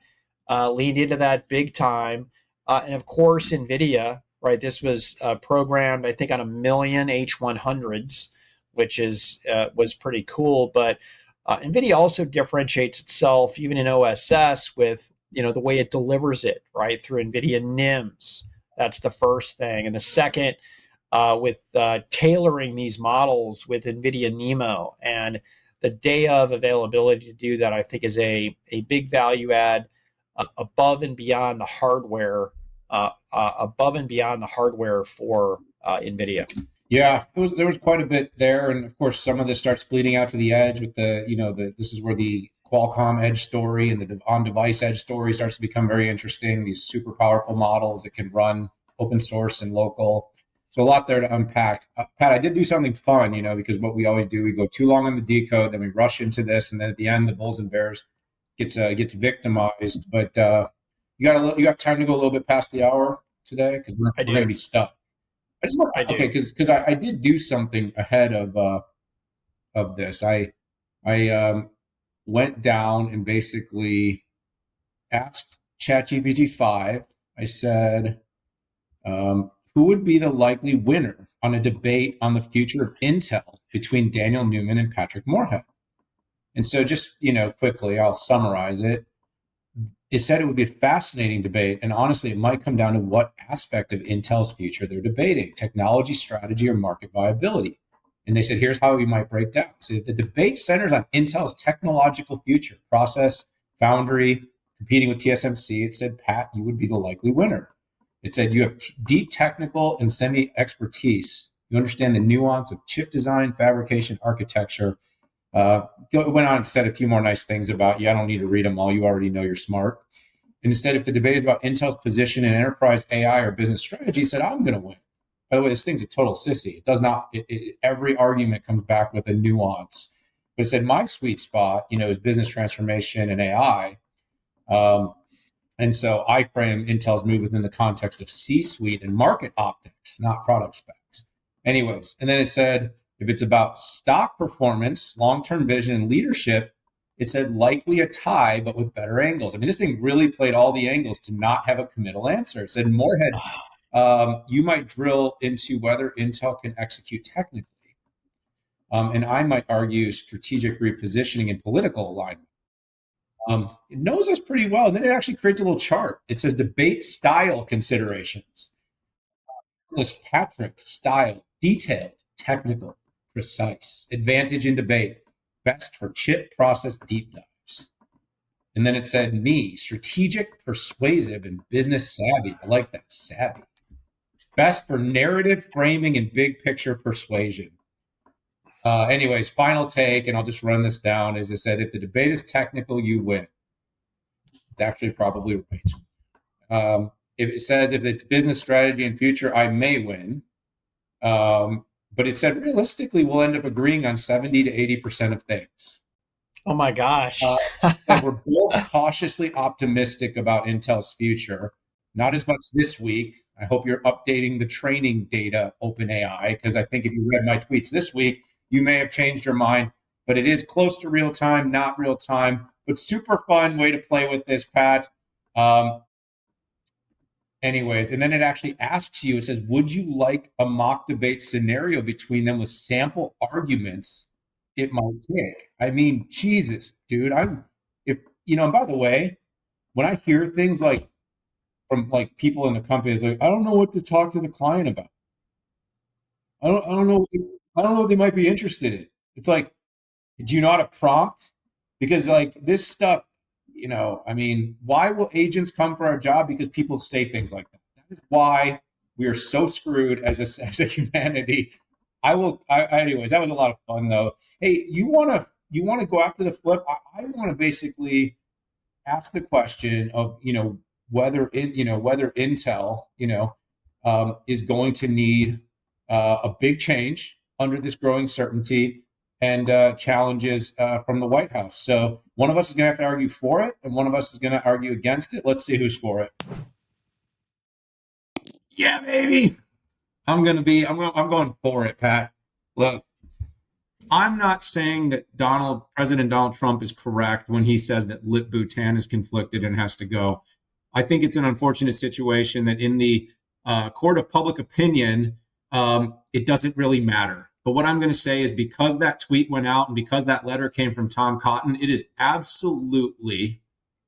F: big time, and of course Nvidia, right? This was programmed, I think, on 1,000,000 H100s, which was pretty cool. But Nvidia also differentiates itself even in OSS with the way it delivers it, right, through Nvidia NIMs. That's the first thing, and the second, with tailoring these models with NVIDIA NeMo, and the day of availability to do that, I think, is a big value add above and beyond the hardware, for NVIDIA.
A: Yeah, there was quite a bit there, and of course, some of this starts bleeding out to the edge with this is where the Qualcomm edge story and the on-device edge story starts to become very interesting. These super powerful models that can run open source and local. So a lot there to unpack. Pat, I did do something fun, because what we always do, we go too long on the decode, then we rush into this, and then at the end, the Bulls and Bears gets victimized. But you got time to go a little bit past the hour today because we're going to be stuck. Okay, because I did do something ahead of this. I went down and basically asked ChatGPT-5. I said, who would be the likely winner on a debate on the future of Intel between Daniel Newman and Patrick Moorhead? And so just, quickly, I'll summarize it. It said it would be a fascinating debate, and honestly, it might come down to what aspect of Intel's future they're debating, technology, strategy, or market viability. And they said, here's how we might break down. So the debate centers on Intel's technological future, process, foundry, competing with TSMC. It said, Pat, you would be the likely winner. It said, you have deep technical and semi-expertise. You understand the nuance of chip design, fabrication, architecture. Went on and said a few more nice things about you. I don't need to read them all. You already know you're smart. And it said, if the debate is about Intel's position in enterprise AI or business strategy, it said, I'm going to win. By the way, this thing's a total sissy. It does not, every argument comes back with a nuance. But it said, my sweet spot, is business transformation and AI. And so I frame Intel's move within the context of C-suite and market optics, not product specs. Anyways, and then it said, if it's about stock performance, long-term vision, and leadership, it said likely a tie, but with better angles. I mean, this thing really played all the angles to not have a committal answer. It said, Moorhead, you might drill into whether Intel can execute technically. And I might argue strategic repositioning and political alignment. It knows us pretty well. And then it actually creates a little chart. It says debate style considerations. List Patrick, style, detailed, technical, precise, advantage in debate, best for chip process deep dives. And then it said me, strategic, persuasive, and business savvy. I like that, savvy. Best for narrative framing and big picture persuasion. Anyways, final take, and I'll just run this down. As I said, if the debate is technical, you win. It's actually probably right. If it says if it's business strategy and future, I may win. But it said realistically, we'll end up agreeing on 70 to 80% of things.
F: Oh my gosh.
A: And we're both cautiously optimistic about Intel's future. Not as much this week. I hope you're updating the training data, OpenAI, because I think if you read my tweets this week, you may have changed your mind. But it is close to real time, not real time, but super fun way to play with this, Pat. Anyways, and then it actually asks you, it says, would you like a mock debate scenario between them with sample arguments it might take? I mean, Jesus, dude, and by the way, when I hear things like from like people in the company, it's like, I don't know what to talk to the client about. I don't know what they might be interested in. It's like, do you know how to prompt? Because like this stuff, I mean, why will agents come for our job? Because people say things like that. That is why we are so screwed as a humanity. Anyways, that was a lot of fun though. Hey, you want to go after the flip? I want to basically ask the question of, whether Intel, is going to need a big change under this growing certainty and challenges from the White House. So one of us is going to have to argue for it, and one of us is going to argue against it. Let's see who's for it. Yeah, baby. I'm going for it, Pat. Look, I'm not saying that President Donald Trump is correct when he says that Lip Bhutan is conflicted and has to go. I think it's an unfortunate situation that in the court of public opinion, it doesn't really matter. But what I'm going to say is, because that tweet went out and because that letter came from Tom Cotton, it is absolutely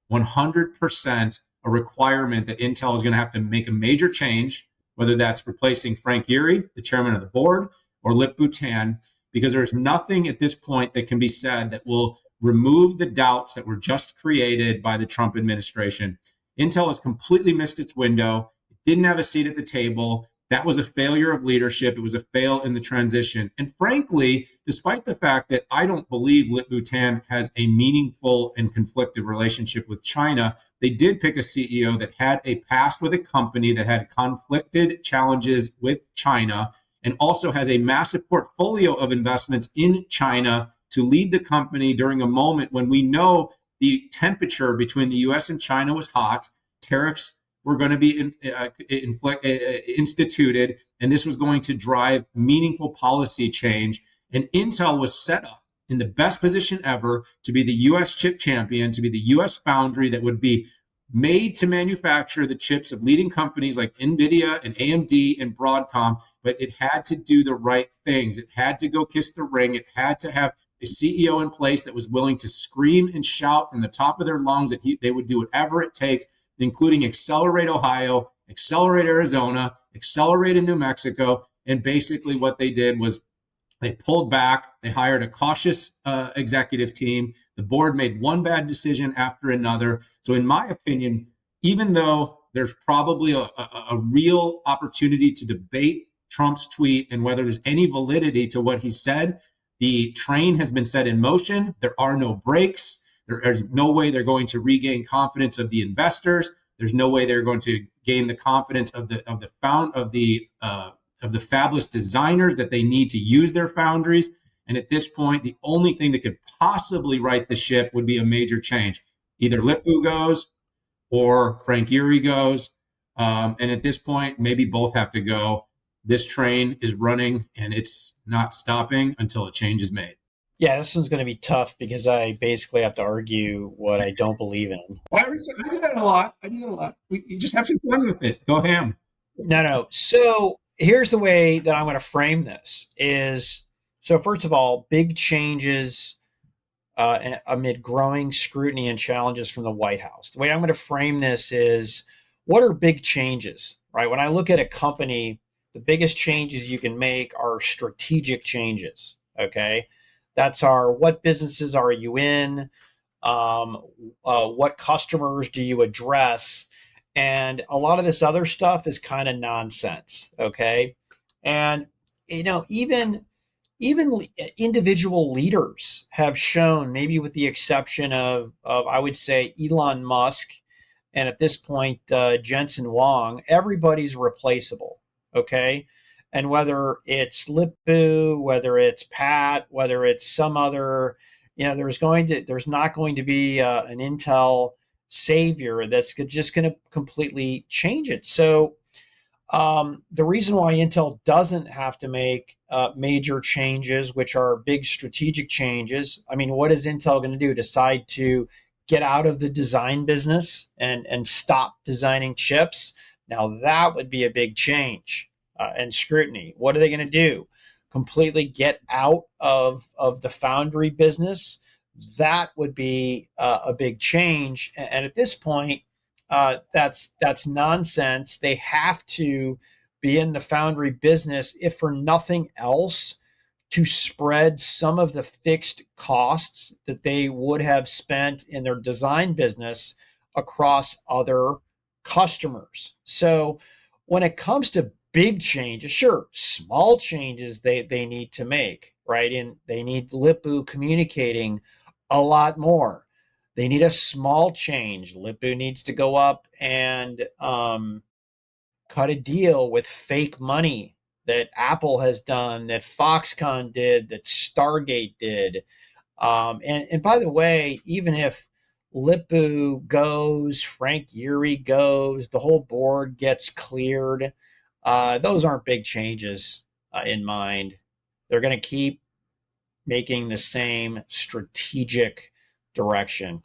A: 100% a requirement that Intel is going to have to make a major change, whether that's replacing Frank Gehry, the chairman of the board, or Lip Bhutan, because there's nothing at this point that can be said that will remove the doubts that were just created by the Trump administration. Intel has completely missed its window. It didn't have a seat at the table. That was a failure of leadership. It was a fail in the transition. And frankly, despite the fact that I don't believe Lip Bhutan has a meaningful and conflictive relationship with China, they did pick a CEO that had a past with a company that had conflicted challenges with China and also has a massive portfolio of investments in China to lead the company during a moment when we know the temperature between the US and China was hot, tariffs were going to be instituted, and this was going to drive meaningful policy change. And Intel was set up in the best position ever to be the US chip champion, to be the US foundry that would be made to manufacture the chips of leading companies like Nvidia and AMD and Broadcom, but it had to do the right things. It had to go kiss the ring. It had to have a CEO in place that was willing to scream and shout from the top of their lungs that they would do whatever it takes, including accelerate Ohio, accelerate Arizona, accelerate in New Mexico. And basically what they did was they pulled back. They hired a cautious executive team. The board made one bad decision after another. So in my opinion, even though there's probably a real opportunity to debate Trump's tweet and whether there's any validity to what he said, the train has been set in motion. There are no brakes. There's no way they're going to regain confidence of the investors. There's no way they're going to gain the confidence of the fabless designers that they need to use their foundries. And at this point, the only thing that could possibly right the ship would be a major change. Either Lip-Bu goes or Frank Gehry goes. And at this point, maybe both have to go. This train is running and it's not stopping until a change is made.
F: Yeah, this one's going to be tough because I basically have to argue what I don't believe in.
A: I do that a lot. You just have some fun with it. Go ham.
F: No. So here's the way that I'm going to frame this is, so first of all, big changes amid growing scrutiny and challenges from the White House. The way I'm going to frame this is, what are big changes, right? When I look at a company, the biggest changes you can make are strategic changes, okay? That's what businesses are you in? What customers do you address? And a lot of this other stuff is kind of nonsense, okay? And, even individual leaders have shown, maybe with the exception of I would say, Elon Musk, and at this point, Jensen Huang, everybody's replaceable, okay? And whether it's Lip-Bu, whether it's Pat, whether it's some other, there's not going to be an Intel savior that's just going to completely change it. So the reason why Intel doesn't have to make major changes, which are big strategic changes, I mean, what is Intel going to do? Decide to get out of the design business and stop designing chips? Now that would be a big change. And scrutiny. What are they going to do? Completely get out of the foundry business? That would be a big change. And at this point, that's nonsense. They have to be in the foundry business, if for nothing else, to spread some of the fixed costs that they would have spent in their design business across other customers. So when it comes to big changes, sure, small changes they need to make, right? And they need Lip-Bu communicating a lot more. They need a small change. Lip-Bu needs to go up and cut a deal with fake money that Apple has done, that Foxconn did, that Stargate did. And by the way, even if Lip-Bu goes, Frank Yeary goes, the whole board gets cleared, those aren't big changes in mind. They're going to keep making the same strategic direction.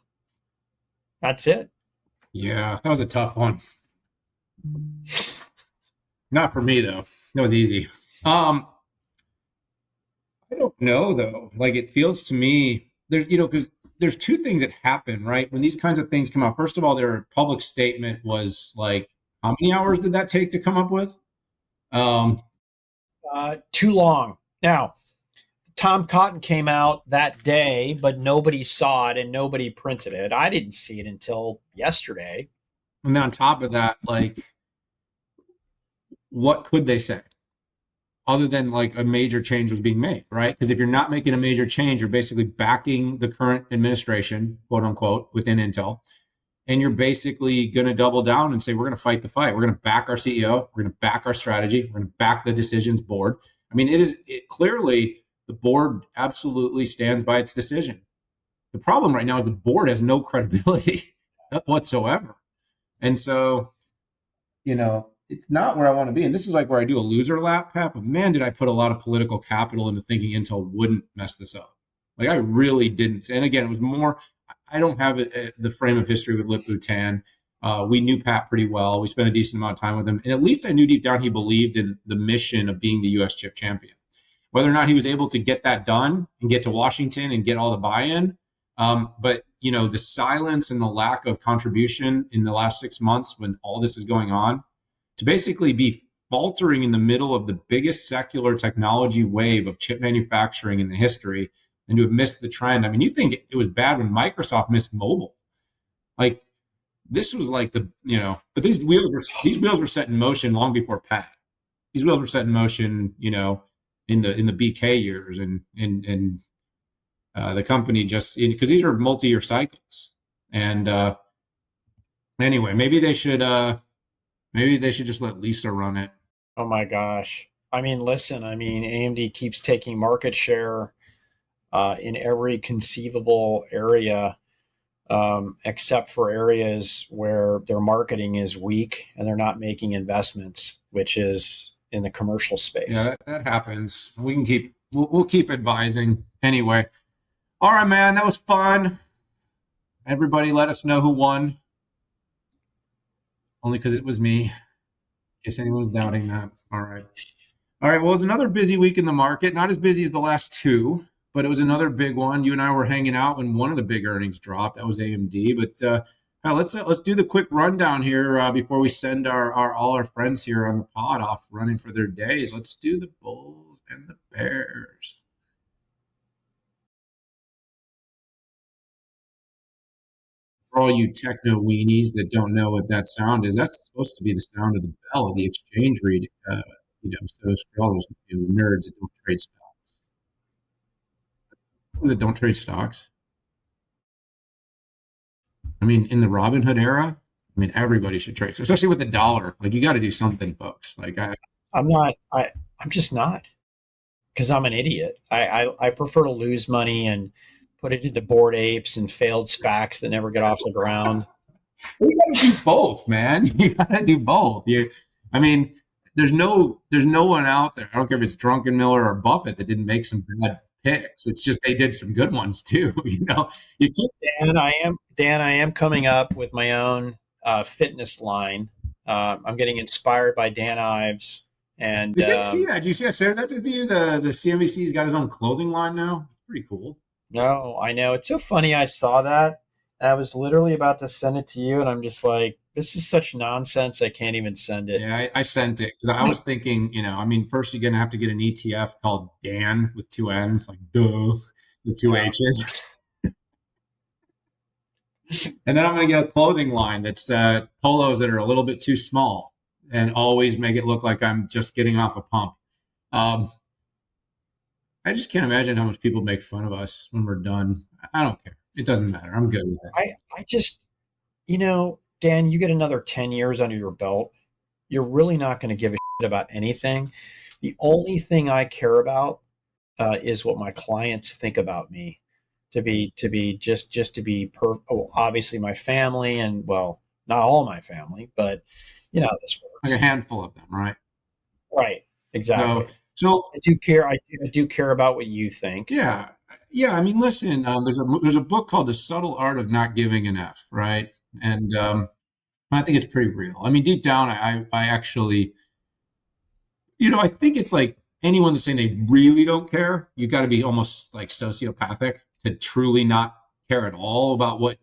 F: That's it.
A: Yeah, that was a tough one. Not for me though. That was easy. I don't know though. Like it feels to me there's because there's two things that happen, right? When these kinds of things come out. First of all, their public statement was like, how many hours did that take to come up with?
F: Too long. Now, Tom Cotton came out that day, but nobody saw it and nobody printed it. I didn't see it until yesterday.
A: And then on top of that, like, what could they say other than like a major change was being made, right? Because if you're not making a major change, you're basically backing the current administration, quote unquote, within Intel. And you're basically going to double down and say, we're going to fight the fight. We're going to back our CEO. We're going to back our strategy. We're going to back the decisions board. I mean, it clearly the board absolutely stands by its decision. The problem right now is the board has no credibility whatsoever. And so, it's not where I want to be. And this is like where I do a loser lap, Pat, but man, did I put a lot of political capital into thinking Intel wouldn't mess this up. Like I really didn't. And again, it was more, I don't have the frame of history with Lip-Bu Tan. We knew Pat pretty well. We spent a decent amount of time with him. And at least I knew deep down he believed in the mission of being the US chip champion. Whether or not he was able to get that done and get to Washington and get all the buy-in. But, the silence and the lack of contribution in the last 6 months when all this is going on, to basically be faltering in the middle of the biggest secular technology wave of chip manufacturing in the history and to have missed the trend. I mean, you think it was bad when Microsoft missed mobile. Like this was like but these wheels were set in motion long before Pat. These wheels were set in motion, in the BK years and the company just because these are multi-year cycles. And anyway, maybe they should just let Lisa run it.
F: Oh my gosh. I mean, listen, AMD keeps taking market share in every conceivable area, except for areas where their marketing is weak and they're not making investments, which is in the commercial space.
A: Yeah, that happens. We'll keep advising anyway. All right, man, that was fun. Everybody let us know who won. Only because it was me. In case anyone was doubting that. All right. Well, it was another busy week in the market. Not as busy as the last two, but it was another big one. You and I were hanging out when one of the big earnings dropped. That was AMD. But let's do the quick rundown here before we send all our friends here on the pod off running for their days. Let's do the Bulls and the Bears. For all you techno weenies that don't know what that sound is, that's supposed to be the sound of the bell of the exchange read. So for all those nerds that don't trade stocks, I mean, in the Robinhood era, everybody should trade, especially with the dollar. Like, you got to do something, folks. Like,
F: I'm just not, because I'm an idiot. I prefer to lose money and put it into Bored Apes and failed SPACs that never get off the ground.
A: You got to do both, man. You got to do both. There's no one out there. I don't care if it's Drunken Miller or Buffett that didn't make some bad picks. It's just they did some good ones too.
F: Dan, I am coming up with my own fitness line. I'm getting inspired by Dan Ives. And
A: I did see that. Did you see I shared that with you? The CNBC's got his own clothing line now. Pretty cool.
F: No, I know. It's so funny. I saw that. I was literally about to send it to you, and I'm just like, this is such nonsense. I can't even send it.
A: Yeah, I sent it because I was thinking, first you're gonna have to get an ETF called Dan with two N's, like duh, the two H's, and then I'm gonna get a clothing line that's polos that are a little bit too small and always make it look like I'm just getting off a pump. I just can't imagine how much people make fun of us when we're done. I don't care. It doesn't matter. I'm good with it.
F: I just, Dan, you get another 10 years under your belt. You're really not going to give a shit about anything. The only thing I care about is what my clients think about me. Obviously my family, and well, not all my family, but you know how this works.
A: Like a handful of them, right?
F: Right. Exactly.
A: So
F: I do care. I do care about what you think.
A: yeah. I mean, listen. There's a book called The Subtle Art of Not Giving an F, right? And I think it's pretty real. I mean, deep down, I actually, I think it's like anyone that's saying they really don't care. You got to be almost like sociopathic to truly not care at all about what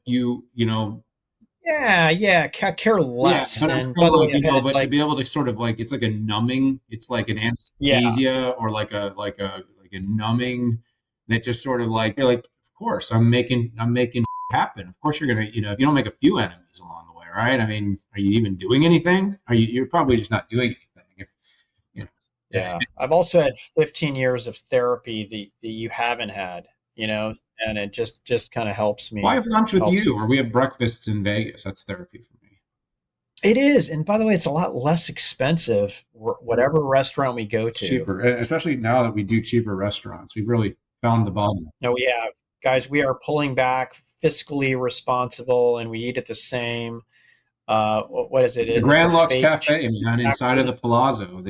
F: Yeah, care less.
A: Yeah, but I'm
F: And
A: still
F: by the
A: like,
F: way, I've had
A: but to
F: like,
A: be able to sort of like, it's like a numbing, it's like an
F: yeah,
A: anesthesia or like a numbing that just sort of like, you're like, of course, I'm making happen. Of course, you're gonna, if you don't make a few enemies along the way, right? I mean, are you even doing anything? You're probably just not doing anything. You know,
F: yeah. I've also had 15 years of therapy that you haven't had, and it just kind of helps me.
A: Well, I have lunch with
F: Helps.
A: you, or we have breakfasts in Vegas. That's therapy for me.
F: It is. And by the way, it's a lot less expensive, whatever restaurant we go
A: It's
F: to.
A: cheaper, especially now that we do cheaper restaurants. We've really found the bottom.
F: No, we have. Guys, we are pulling back, fiscally responsible, and we eat at the same, what is it?
A: The
F: It's a
A: Grand Lux
F: fake
A: Cafe, man, inside of
F: factory.
A: the Palazzo. I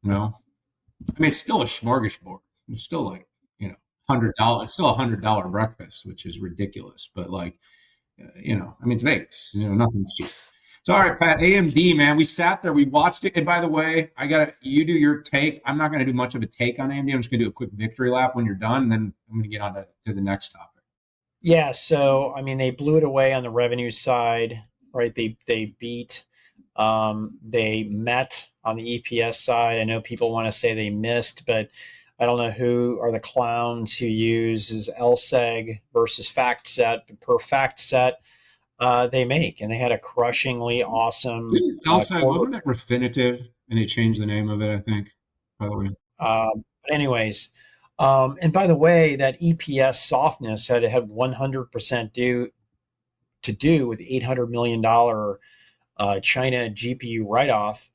A: mean, it's still a smorgasbord. It's still like, $100. It's still $100 breakfast, which is ridiculous. But like, I mean, it's Vegas. Nothing's cheap. So, all right, Pat, AMD, man, we sat there, we watched it. And by the way, you do your take. I'm not going to do much of a take on AMD. I'm just going to do a quick victory lap when you're done. And then I'm going to get on to the next topic.
F: Yeah, so I mean, they blew it away on the revenue side, right? They beat, they met on the EPS side. I know people want to say they missed, but I don't know who are the clowns who uses LSEG versus FactSet. But per FactSet, they make, and they had a crushingly awesome
A: Elsa,
F: quarter.
A: wasn't that Refinitiv? And they changed the name of it, I think, by the way.
F: But anyways, and by the way, that EPS softness had 100% do with $800 million China GPU write-off,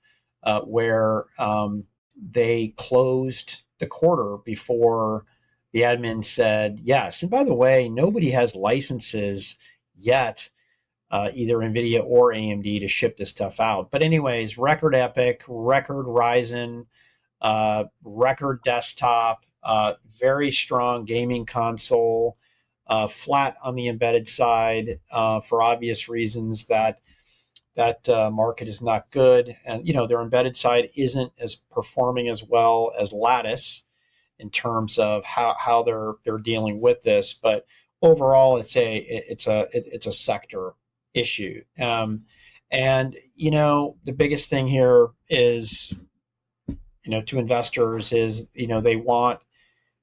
F: where they closed the quarter before the admin said yes. And by the way, nobody has licenses yet, either Nvidia or AMD, to ship this stuff out. But anyways, record EPYC, record Ryzen, record desktop, very strong gaming console, flat on the embedded side, for obvious reasons that market is not good, and their embedded side isn't as performing as well as Lattice in terms of how they're dealing with this. But overall, it's a sector issue. And the biggest thing here is, to investors is, they want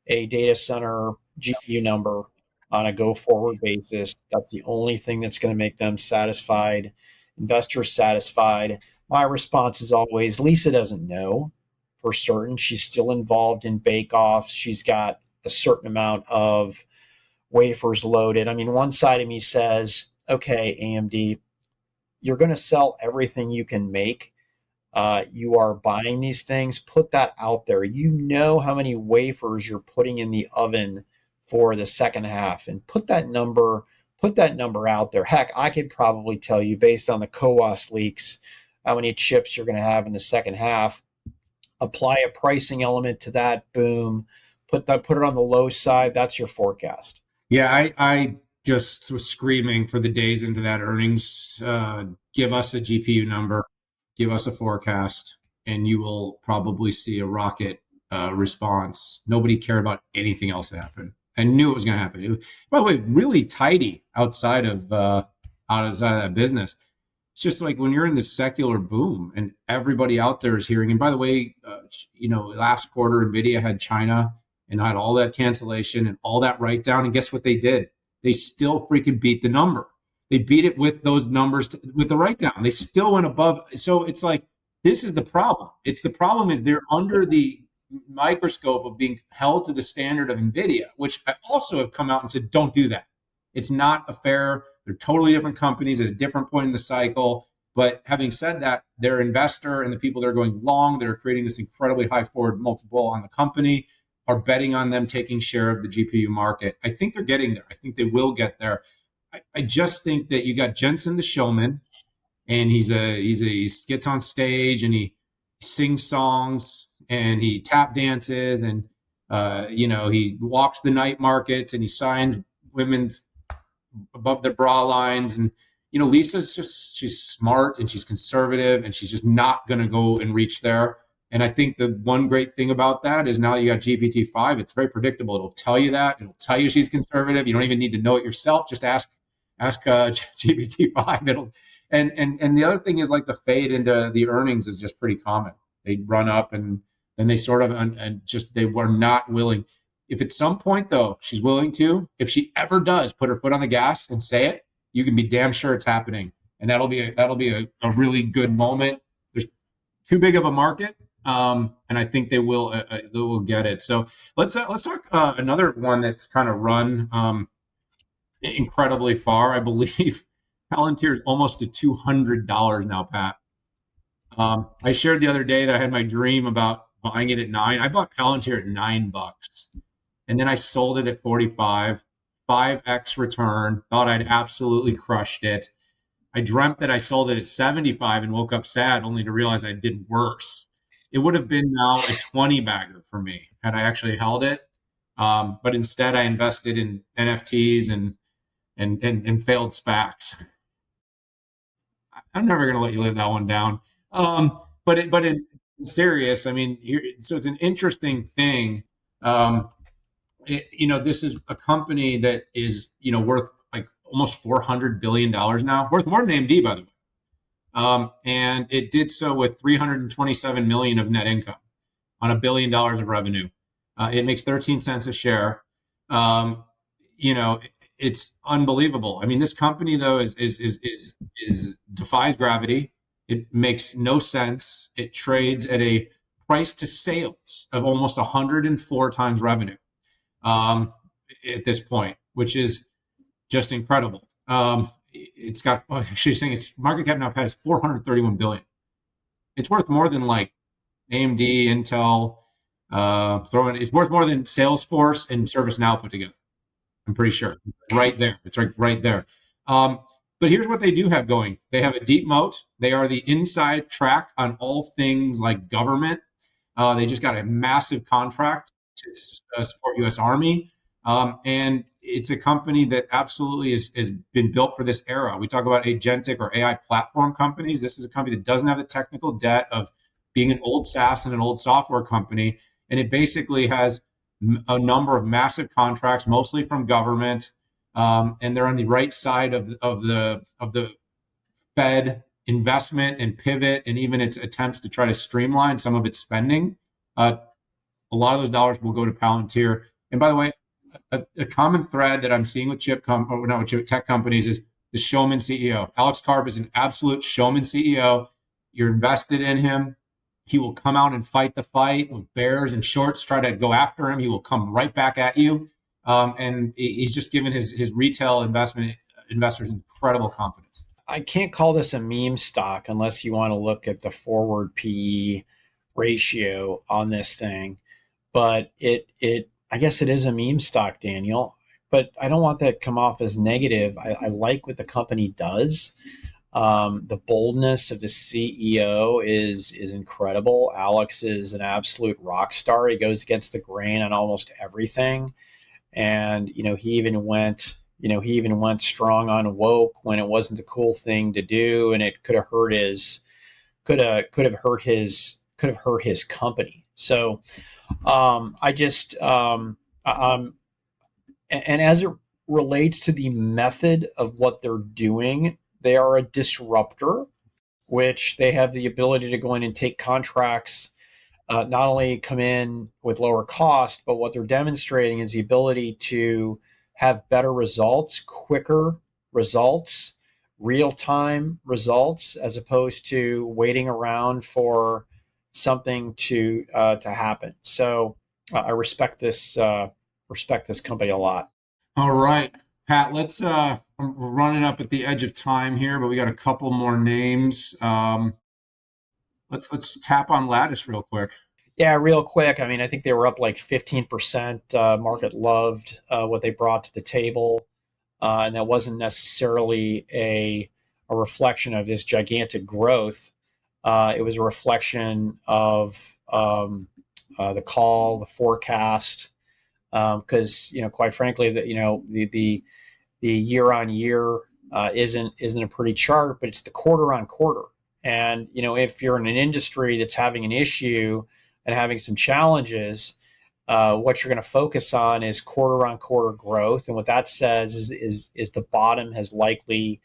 F: a data center GPU number on a go forward basis. That's the only thing that's going to make them satisfied, investors satisfied. My response is always, Lisa doesn't know for certain. She's still involved in bake-offs. She's got a certain amount of wafers loaded. I mean, one side of me says, okay, AMD, you're going to sell everything you can make. You are buying these things, put that out there. You know how many wafers you're putting in the oven for the second half, and put that number out there. Heck, I could probably tell you based on the CoWoS leaks how many chips you're going to have in the second half. Apply a pricing element to that. Boom, put it on the low side. That's your forecast.
A: Yeah, I just was screaming for the days into that earnings. Give us a GPU number, give us a forecast, and you will probably see a rocket response. Nobody cared about anything else that happened. I knew it was going to happen. By the way, really tidy outside of that business. it's just like when you're in this secular boom and everybody out there is hearing. And by the way, last quarter, Nvidia had China and had all that cancellation and all that write down. And guess what they did? They still freaking beat the number. They beat it with those numbers, with the write down. They still went above. So it's like, this is the problem. It's the problem is they're under the microscope of being held to the standard of Nvidia, which I also have come out and said, don't do that. It's not a fair. They're totally different companies at a different point in the cycle. But having said that, their investor and the people that are going long, that are creating this incredibly high forward multiple on the company, are betting on them taking share of the GPU market. I think they're getting there. I think they will get there. I just think that you got Jensen the showman, and he gets on stage and he sings songs and he tap dances and he walks the night markets and he signs women's above their bra lines. And she's smart and she's conservative and she's just not going to go and reach there. And I think the one great thing about that is now that you got GPT-5, it's very predictable. It'll tell you that. It'll tell you she's conservative. You don't even need to know it yourself. Just ask GPT-5. It'll and the other thing is, like, the fade into the earnings is just pretty common. They run up and then they sort of and just they were not willing. If at some point though she's willing to, if she ever does put her foot on the gas and say it, you can be damn sure it's happening, and that'll be a really good moment. There's too big of a market. And I think they will get it. So let's talk another one that's kind of run incredibly far. I believe Palantir is almost to $200 now, Pat. I shared the other day that I had my dream about buying it at $9. I bought Palantir at $9, and then I sold it at 45, 5x return. Thought I'd absolutely crushed it. I dreamt that I sold it at 75 and woke up sad, only to realize I did worse. It would have been now a 20 bagger for me had I actually held it. But instead I invested in NFTs and failed SPACs. I'm never going to let you live that one down. But in serious, I mean, so it's an interesting thing. This is a company that is, worth like almost $400 billion now, worth more than AMD, by the way. And it did so with 327 million of net income on $1 billion of revenue. It makes 13 cents a share. It's unbelievable. I mean, this company though is defies gravity. It makes no sense. It trades at a price to sales of almost 104 times revenue at this point, which is just incredible. It's got, actually saying its market cap now has 431 billion. It's worth more than like AMD, Intel, it's worth more than Salesforce and ServiceNow put together. I'm pretty sure. Right there. It's right there. But here's what they do have going. They have a deep moat. They are the inside track on all things like government. They just got a massive contract to support U.S. Army. And it's a company that absolutely has been built for this era. We talk about agentic or AI platform companies. This is a company that doesn't have the technical debt of being an old SaaS and an old software company. And it basically has a number of massive contracts, mostly from government. And they're on the right side of the Fed investment and pivot, and even its attempts to try to streamline some of its spending. A lot of those dollars will go to Palantir. And by the way, a common thread that I'm seeing with tech companies is the showman CEO. Alex Karp is an absolute showman CEO. You're invested in him. He will come out and fight the fight when bears and shorts try to go after him. He will come right back at you. And he's just given his retail investors incredible confidence.
F: I can't call this a meme stock unless you want to look at the forward PE ratio on this thing. But I guess it is a meme stock, Daniel. But I don't want that to come off as negative. I like what the company does. The boldness of the CEO is incredible. Alex is an absolute rock star. He goes against the grain on almost everything. And, he even went strong on woke when it wasn't the cool thing to do. And it could have hurt his company. So, and as it relates to the method of what they're doing, they are a disruptor, which they have the ability to go in and take contracts, not only come in with lower cost, but what they're demonstrating is the ability to have better results, quicker results, real-time results, as opposed to waiting around for something to happen. So I respect this company a lot.
A: All right, Pat, we're running up at the edge of time here, but we got a couple more names. Let's tap on Lattice real quick.
F: Yeah, real quick. I mean, I think they were up like 15%. Market loved what they brought to the table. And that wasn't necessarily a reflection of this gigantic growth. It was a reflection of the call, the forecast, because quite frankly, the year on year isn't a pretty chart, but it's the quarter on quarter. And if you're in an industry that's having an issue and having some challenges, what you're going to focus on is quarter on quarter growth. And what that says is the bottom has likely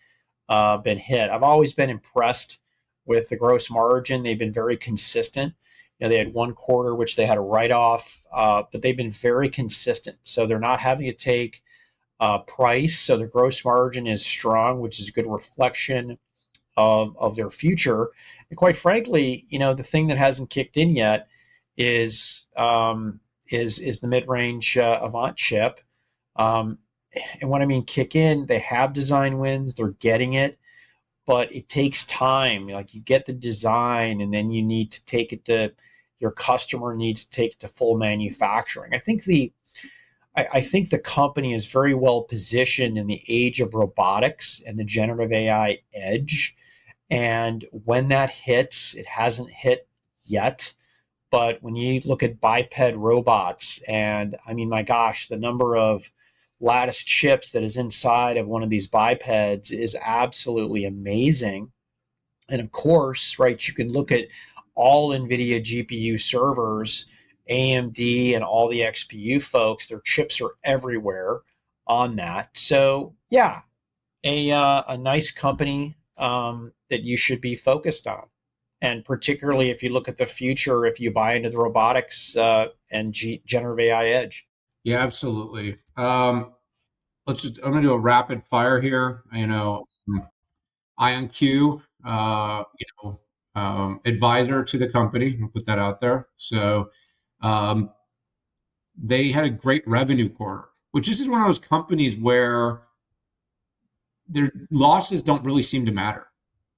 F: been hit. I've always been impressed with the gross margin. They've been very consistent. They had one quarter which they had a write-off, but they've been very consistent. So they're not having to take price. So the gross margin is strong, which is a good reflection of their future. And quite frankly, the thing that hasn't kicked in yet is the mid-range Avant chip. And when I mean kick in, they have design wins, they're getting it, but it takes time. Like, you get the design and then you need to take it to your customer, needs to take it to full manufacturing. I think the company is very well positioned in the age of robotics and the generative AI edge. And when that hits, it hasn't hit yet. But when you look at biped robots, and I mean, my gosh, the number of Lattice chips that is inside of one of these bipeds is absolutely amazing. And of course, right, you can look at all Nvidia GPU servers, AMD, and all the XPU folks. Their chips are everywhere on that. So yeah, a nice company that you should be focused on. And particularly if you look at the future, if you buy into the robotics and generative AI edge.
A: Yeah, absolutely. I'm gonna do a rapid fire here. IonQ, advisor to the company. I'll put that out there. So they had a great revenue quarter, which this is one of those companies where their losses don't really seem to matter.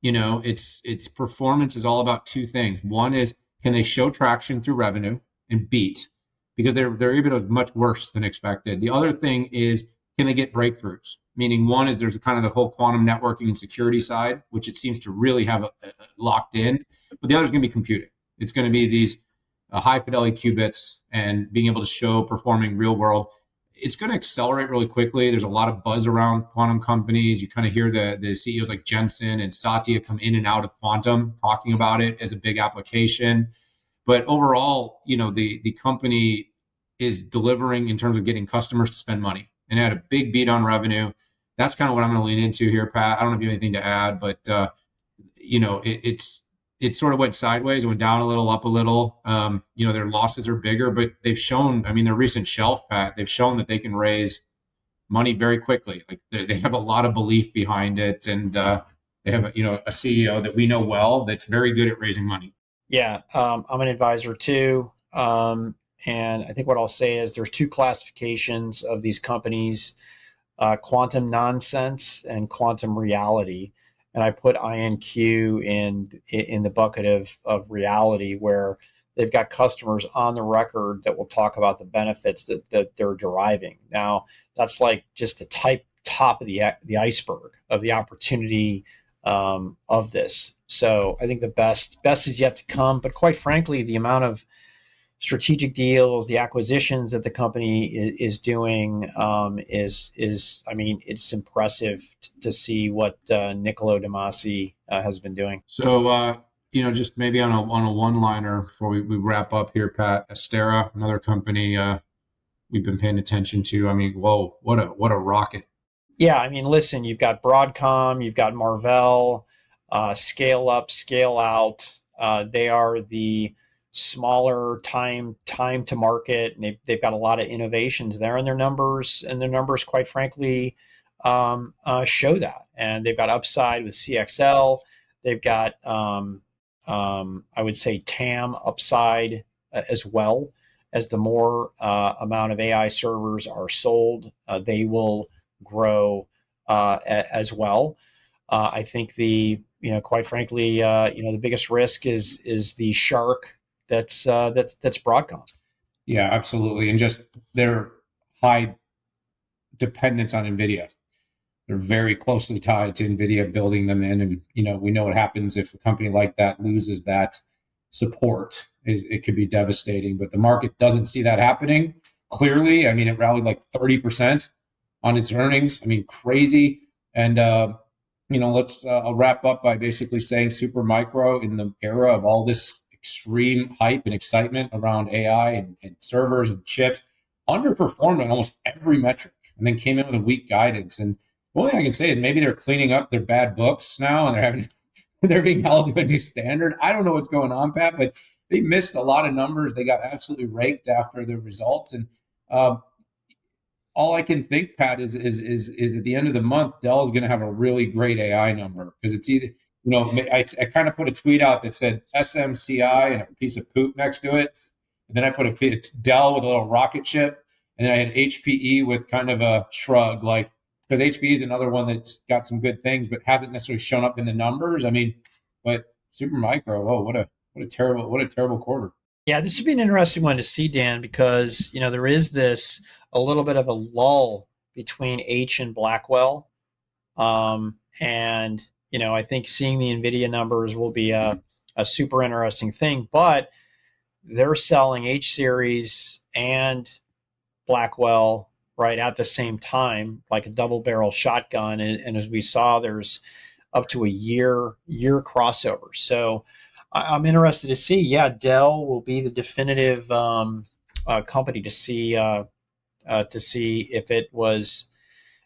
A: Its performance is all about two things. One is, can they show traction through revenue and beat, because their EBITDA is much worse than expected. The other thing is, can they get breakthroughs? Meaning, one is there's kind of the whole quantum networking and security side, which it seems to really have locked in. But the other is going to be computing. It's going to be these high fidelity qubits and being able to show performing real world. It's going to accelerate really quickly. There's a lot of buzz around quantum companies. You kind of hear the CEOs like Jensen and Satya come in and out of quantum, talking about it as a big application. But overall, the company is delivering in terms of getting customers to spend money, and had a big beat on revenue. That's kind of what I'm going to lean into here, Pat. I don't know if you have anything to add, but it sort of went sideways. It went down a little, up a little. Their losses are bigger, but they've shown, their recent shelf, Pat, they've shown that they can raise money very quickly. Like, they have a lot of belief behind it. And they have, a CEO that we know well, that's very good at raising money.
F: Yeah. I'm an advisor too. And I think what I'll say is there's two classifications of these companies, quantum nonsense and quantum reality. And I put IonQ in the bucket of reality, where they've got customers on the record that will talk about the benefits that they're deriving. Now, that's like just the top of the iceberg of the opportunity of this. So I think the best is yet to come. But quite frankly, the amount of strategic deals, the acquisitions that the company is doing is it's impressive to see what Niccolo de Masi has been doing.
A: So, just maybe on a one-liner before we wrap up here, Pat, Astera, another company we've been paying attention to. Whoa, what a rocket.
F: Yeah, I mean, listen, you've got Broadcom, you've got Marvell, scale up, scale out. They are the smaller time to market, and they've got a lot of innovations there, and their numbers, quite frankly, show that. And they've got upside with CXL. They've got, I would say, TAM upside as well. As the more amount of AI servers are sold, they will grow as well. I think quite frankly, the biggest risk is the shark that's Broadcom.
A: Yeah, absolutely. And just their high dependence on Nvidia. They're very closely tied to Nvidia building them in. And, we know what happens if a company like that loses that support. It could be devastating, but the market doesn't see that happening clearly. I mean, it rallied like 30% on its earnings. I mean, crazy. And, I'll wrap up by basically saying Supermicro, in the era of all this extreme hype and excitement around AI and servers and chips, underperformed on almost every metric and then came in with a weak guidance. And the only thing I can say is maybe they're cleaning up their bad books now and they're being held to a new standard. I don't know what's going on, Pat, but they missed a lot of numbers. They got absolutely raked after the results. And all I can think, Pat, is at the end of the month, Dell is going to have a really great AI number, because it's either, I kind of put a tweet out that said SMCI and a piece of poop next to it. And then I put a Dell with a little rocket ship. And then I had HPE with kind of a shrug, like, because HPE is another one that's got some good things, but hasn't necessarily shown up in the numbers. I mean, but Supermicro, oh, what a terrible quarter.
F: Yeah, this would be an interesting one to see, Dan, because there is this a little bit of a lull between H and Blackwell, and I think seeing the Nvidia numbers will be a super interesting thing. But they're selling H series and Blackwell right at the same time, like a double barrel shotgun, and as we saw, there's up to a year crossover. So I'm interested to see. Yeah, Dell will be the definitive company to see if it was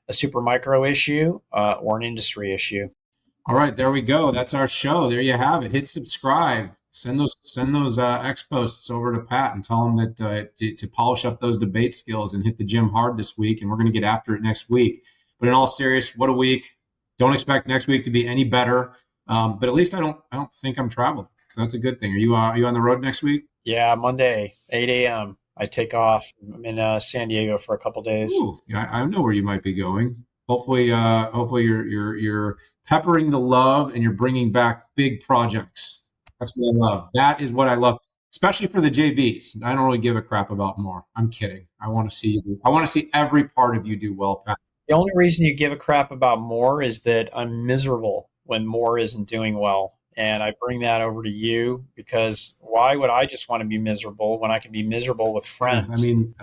F: a Supermicro issue or an industry issue.
A: All right, there we go. That's our show. There you have it. Hit subscribe. Send those X posts over to Pat and tell him that to polish up those debate skills and hit the gym hard this week. And we're going to get after it next week. But in all seriousness, what a week! Don't expect next week to be any better. But at least I don't think I'm traveling, so that's a good thing. Are you on the road next week?
F: Yeah, Monday, 8 a.m. I take off. I'm in San Diego for a couple days.
A: Ooh, yeah, I know where you might be going. Hopefully you're peppering the love and you're bringing back big projects. That's what I love. That is what I love, especially for the JVs. I don't really give a crap about more. I'm kidding. I want to see you. I want to see every part of you do well, Pat.
F: The only reason you give a crap about more is that I'm miserable when more isn't doing well. And I bring that over to you, because why would I just want to be miserable when I can be miserable with friends?
A: I mean,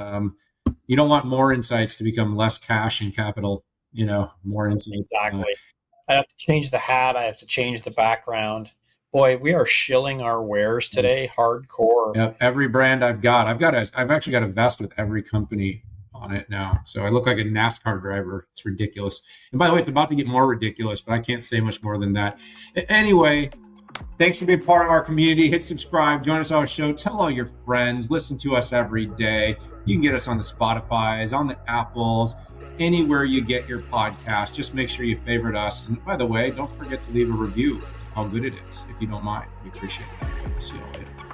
A: you don't want more insights to become less cash and capital, more insights.
F: Exactly. I have to change the hat. I have to change the background. Boy, we are shilling our wares today, hardcore.
A: Yep. Every brand I've actually got a vest with every company on it now. So I look like a NASCAR driver. It's ridiculous. And by the way, it's about to get more ridiculous, but I can't say much more than that. Anyway, thanks for being part of our community. Hit subscribe, join us on our show, tell all your friends, listen to us every day. You can get us on the Spotifys, on the Apples, anywhere you get your podcast. Just make sure you favorite us. And by the way, don't forget to leave a review of how good it is, if you don't mind. We appreciate that. See you all later.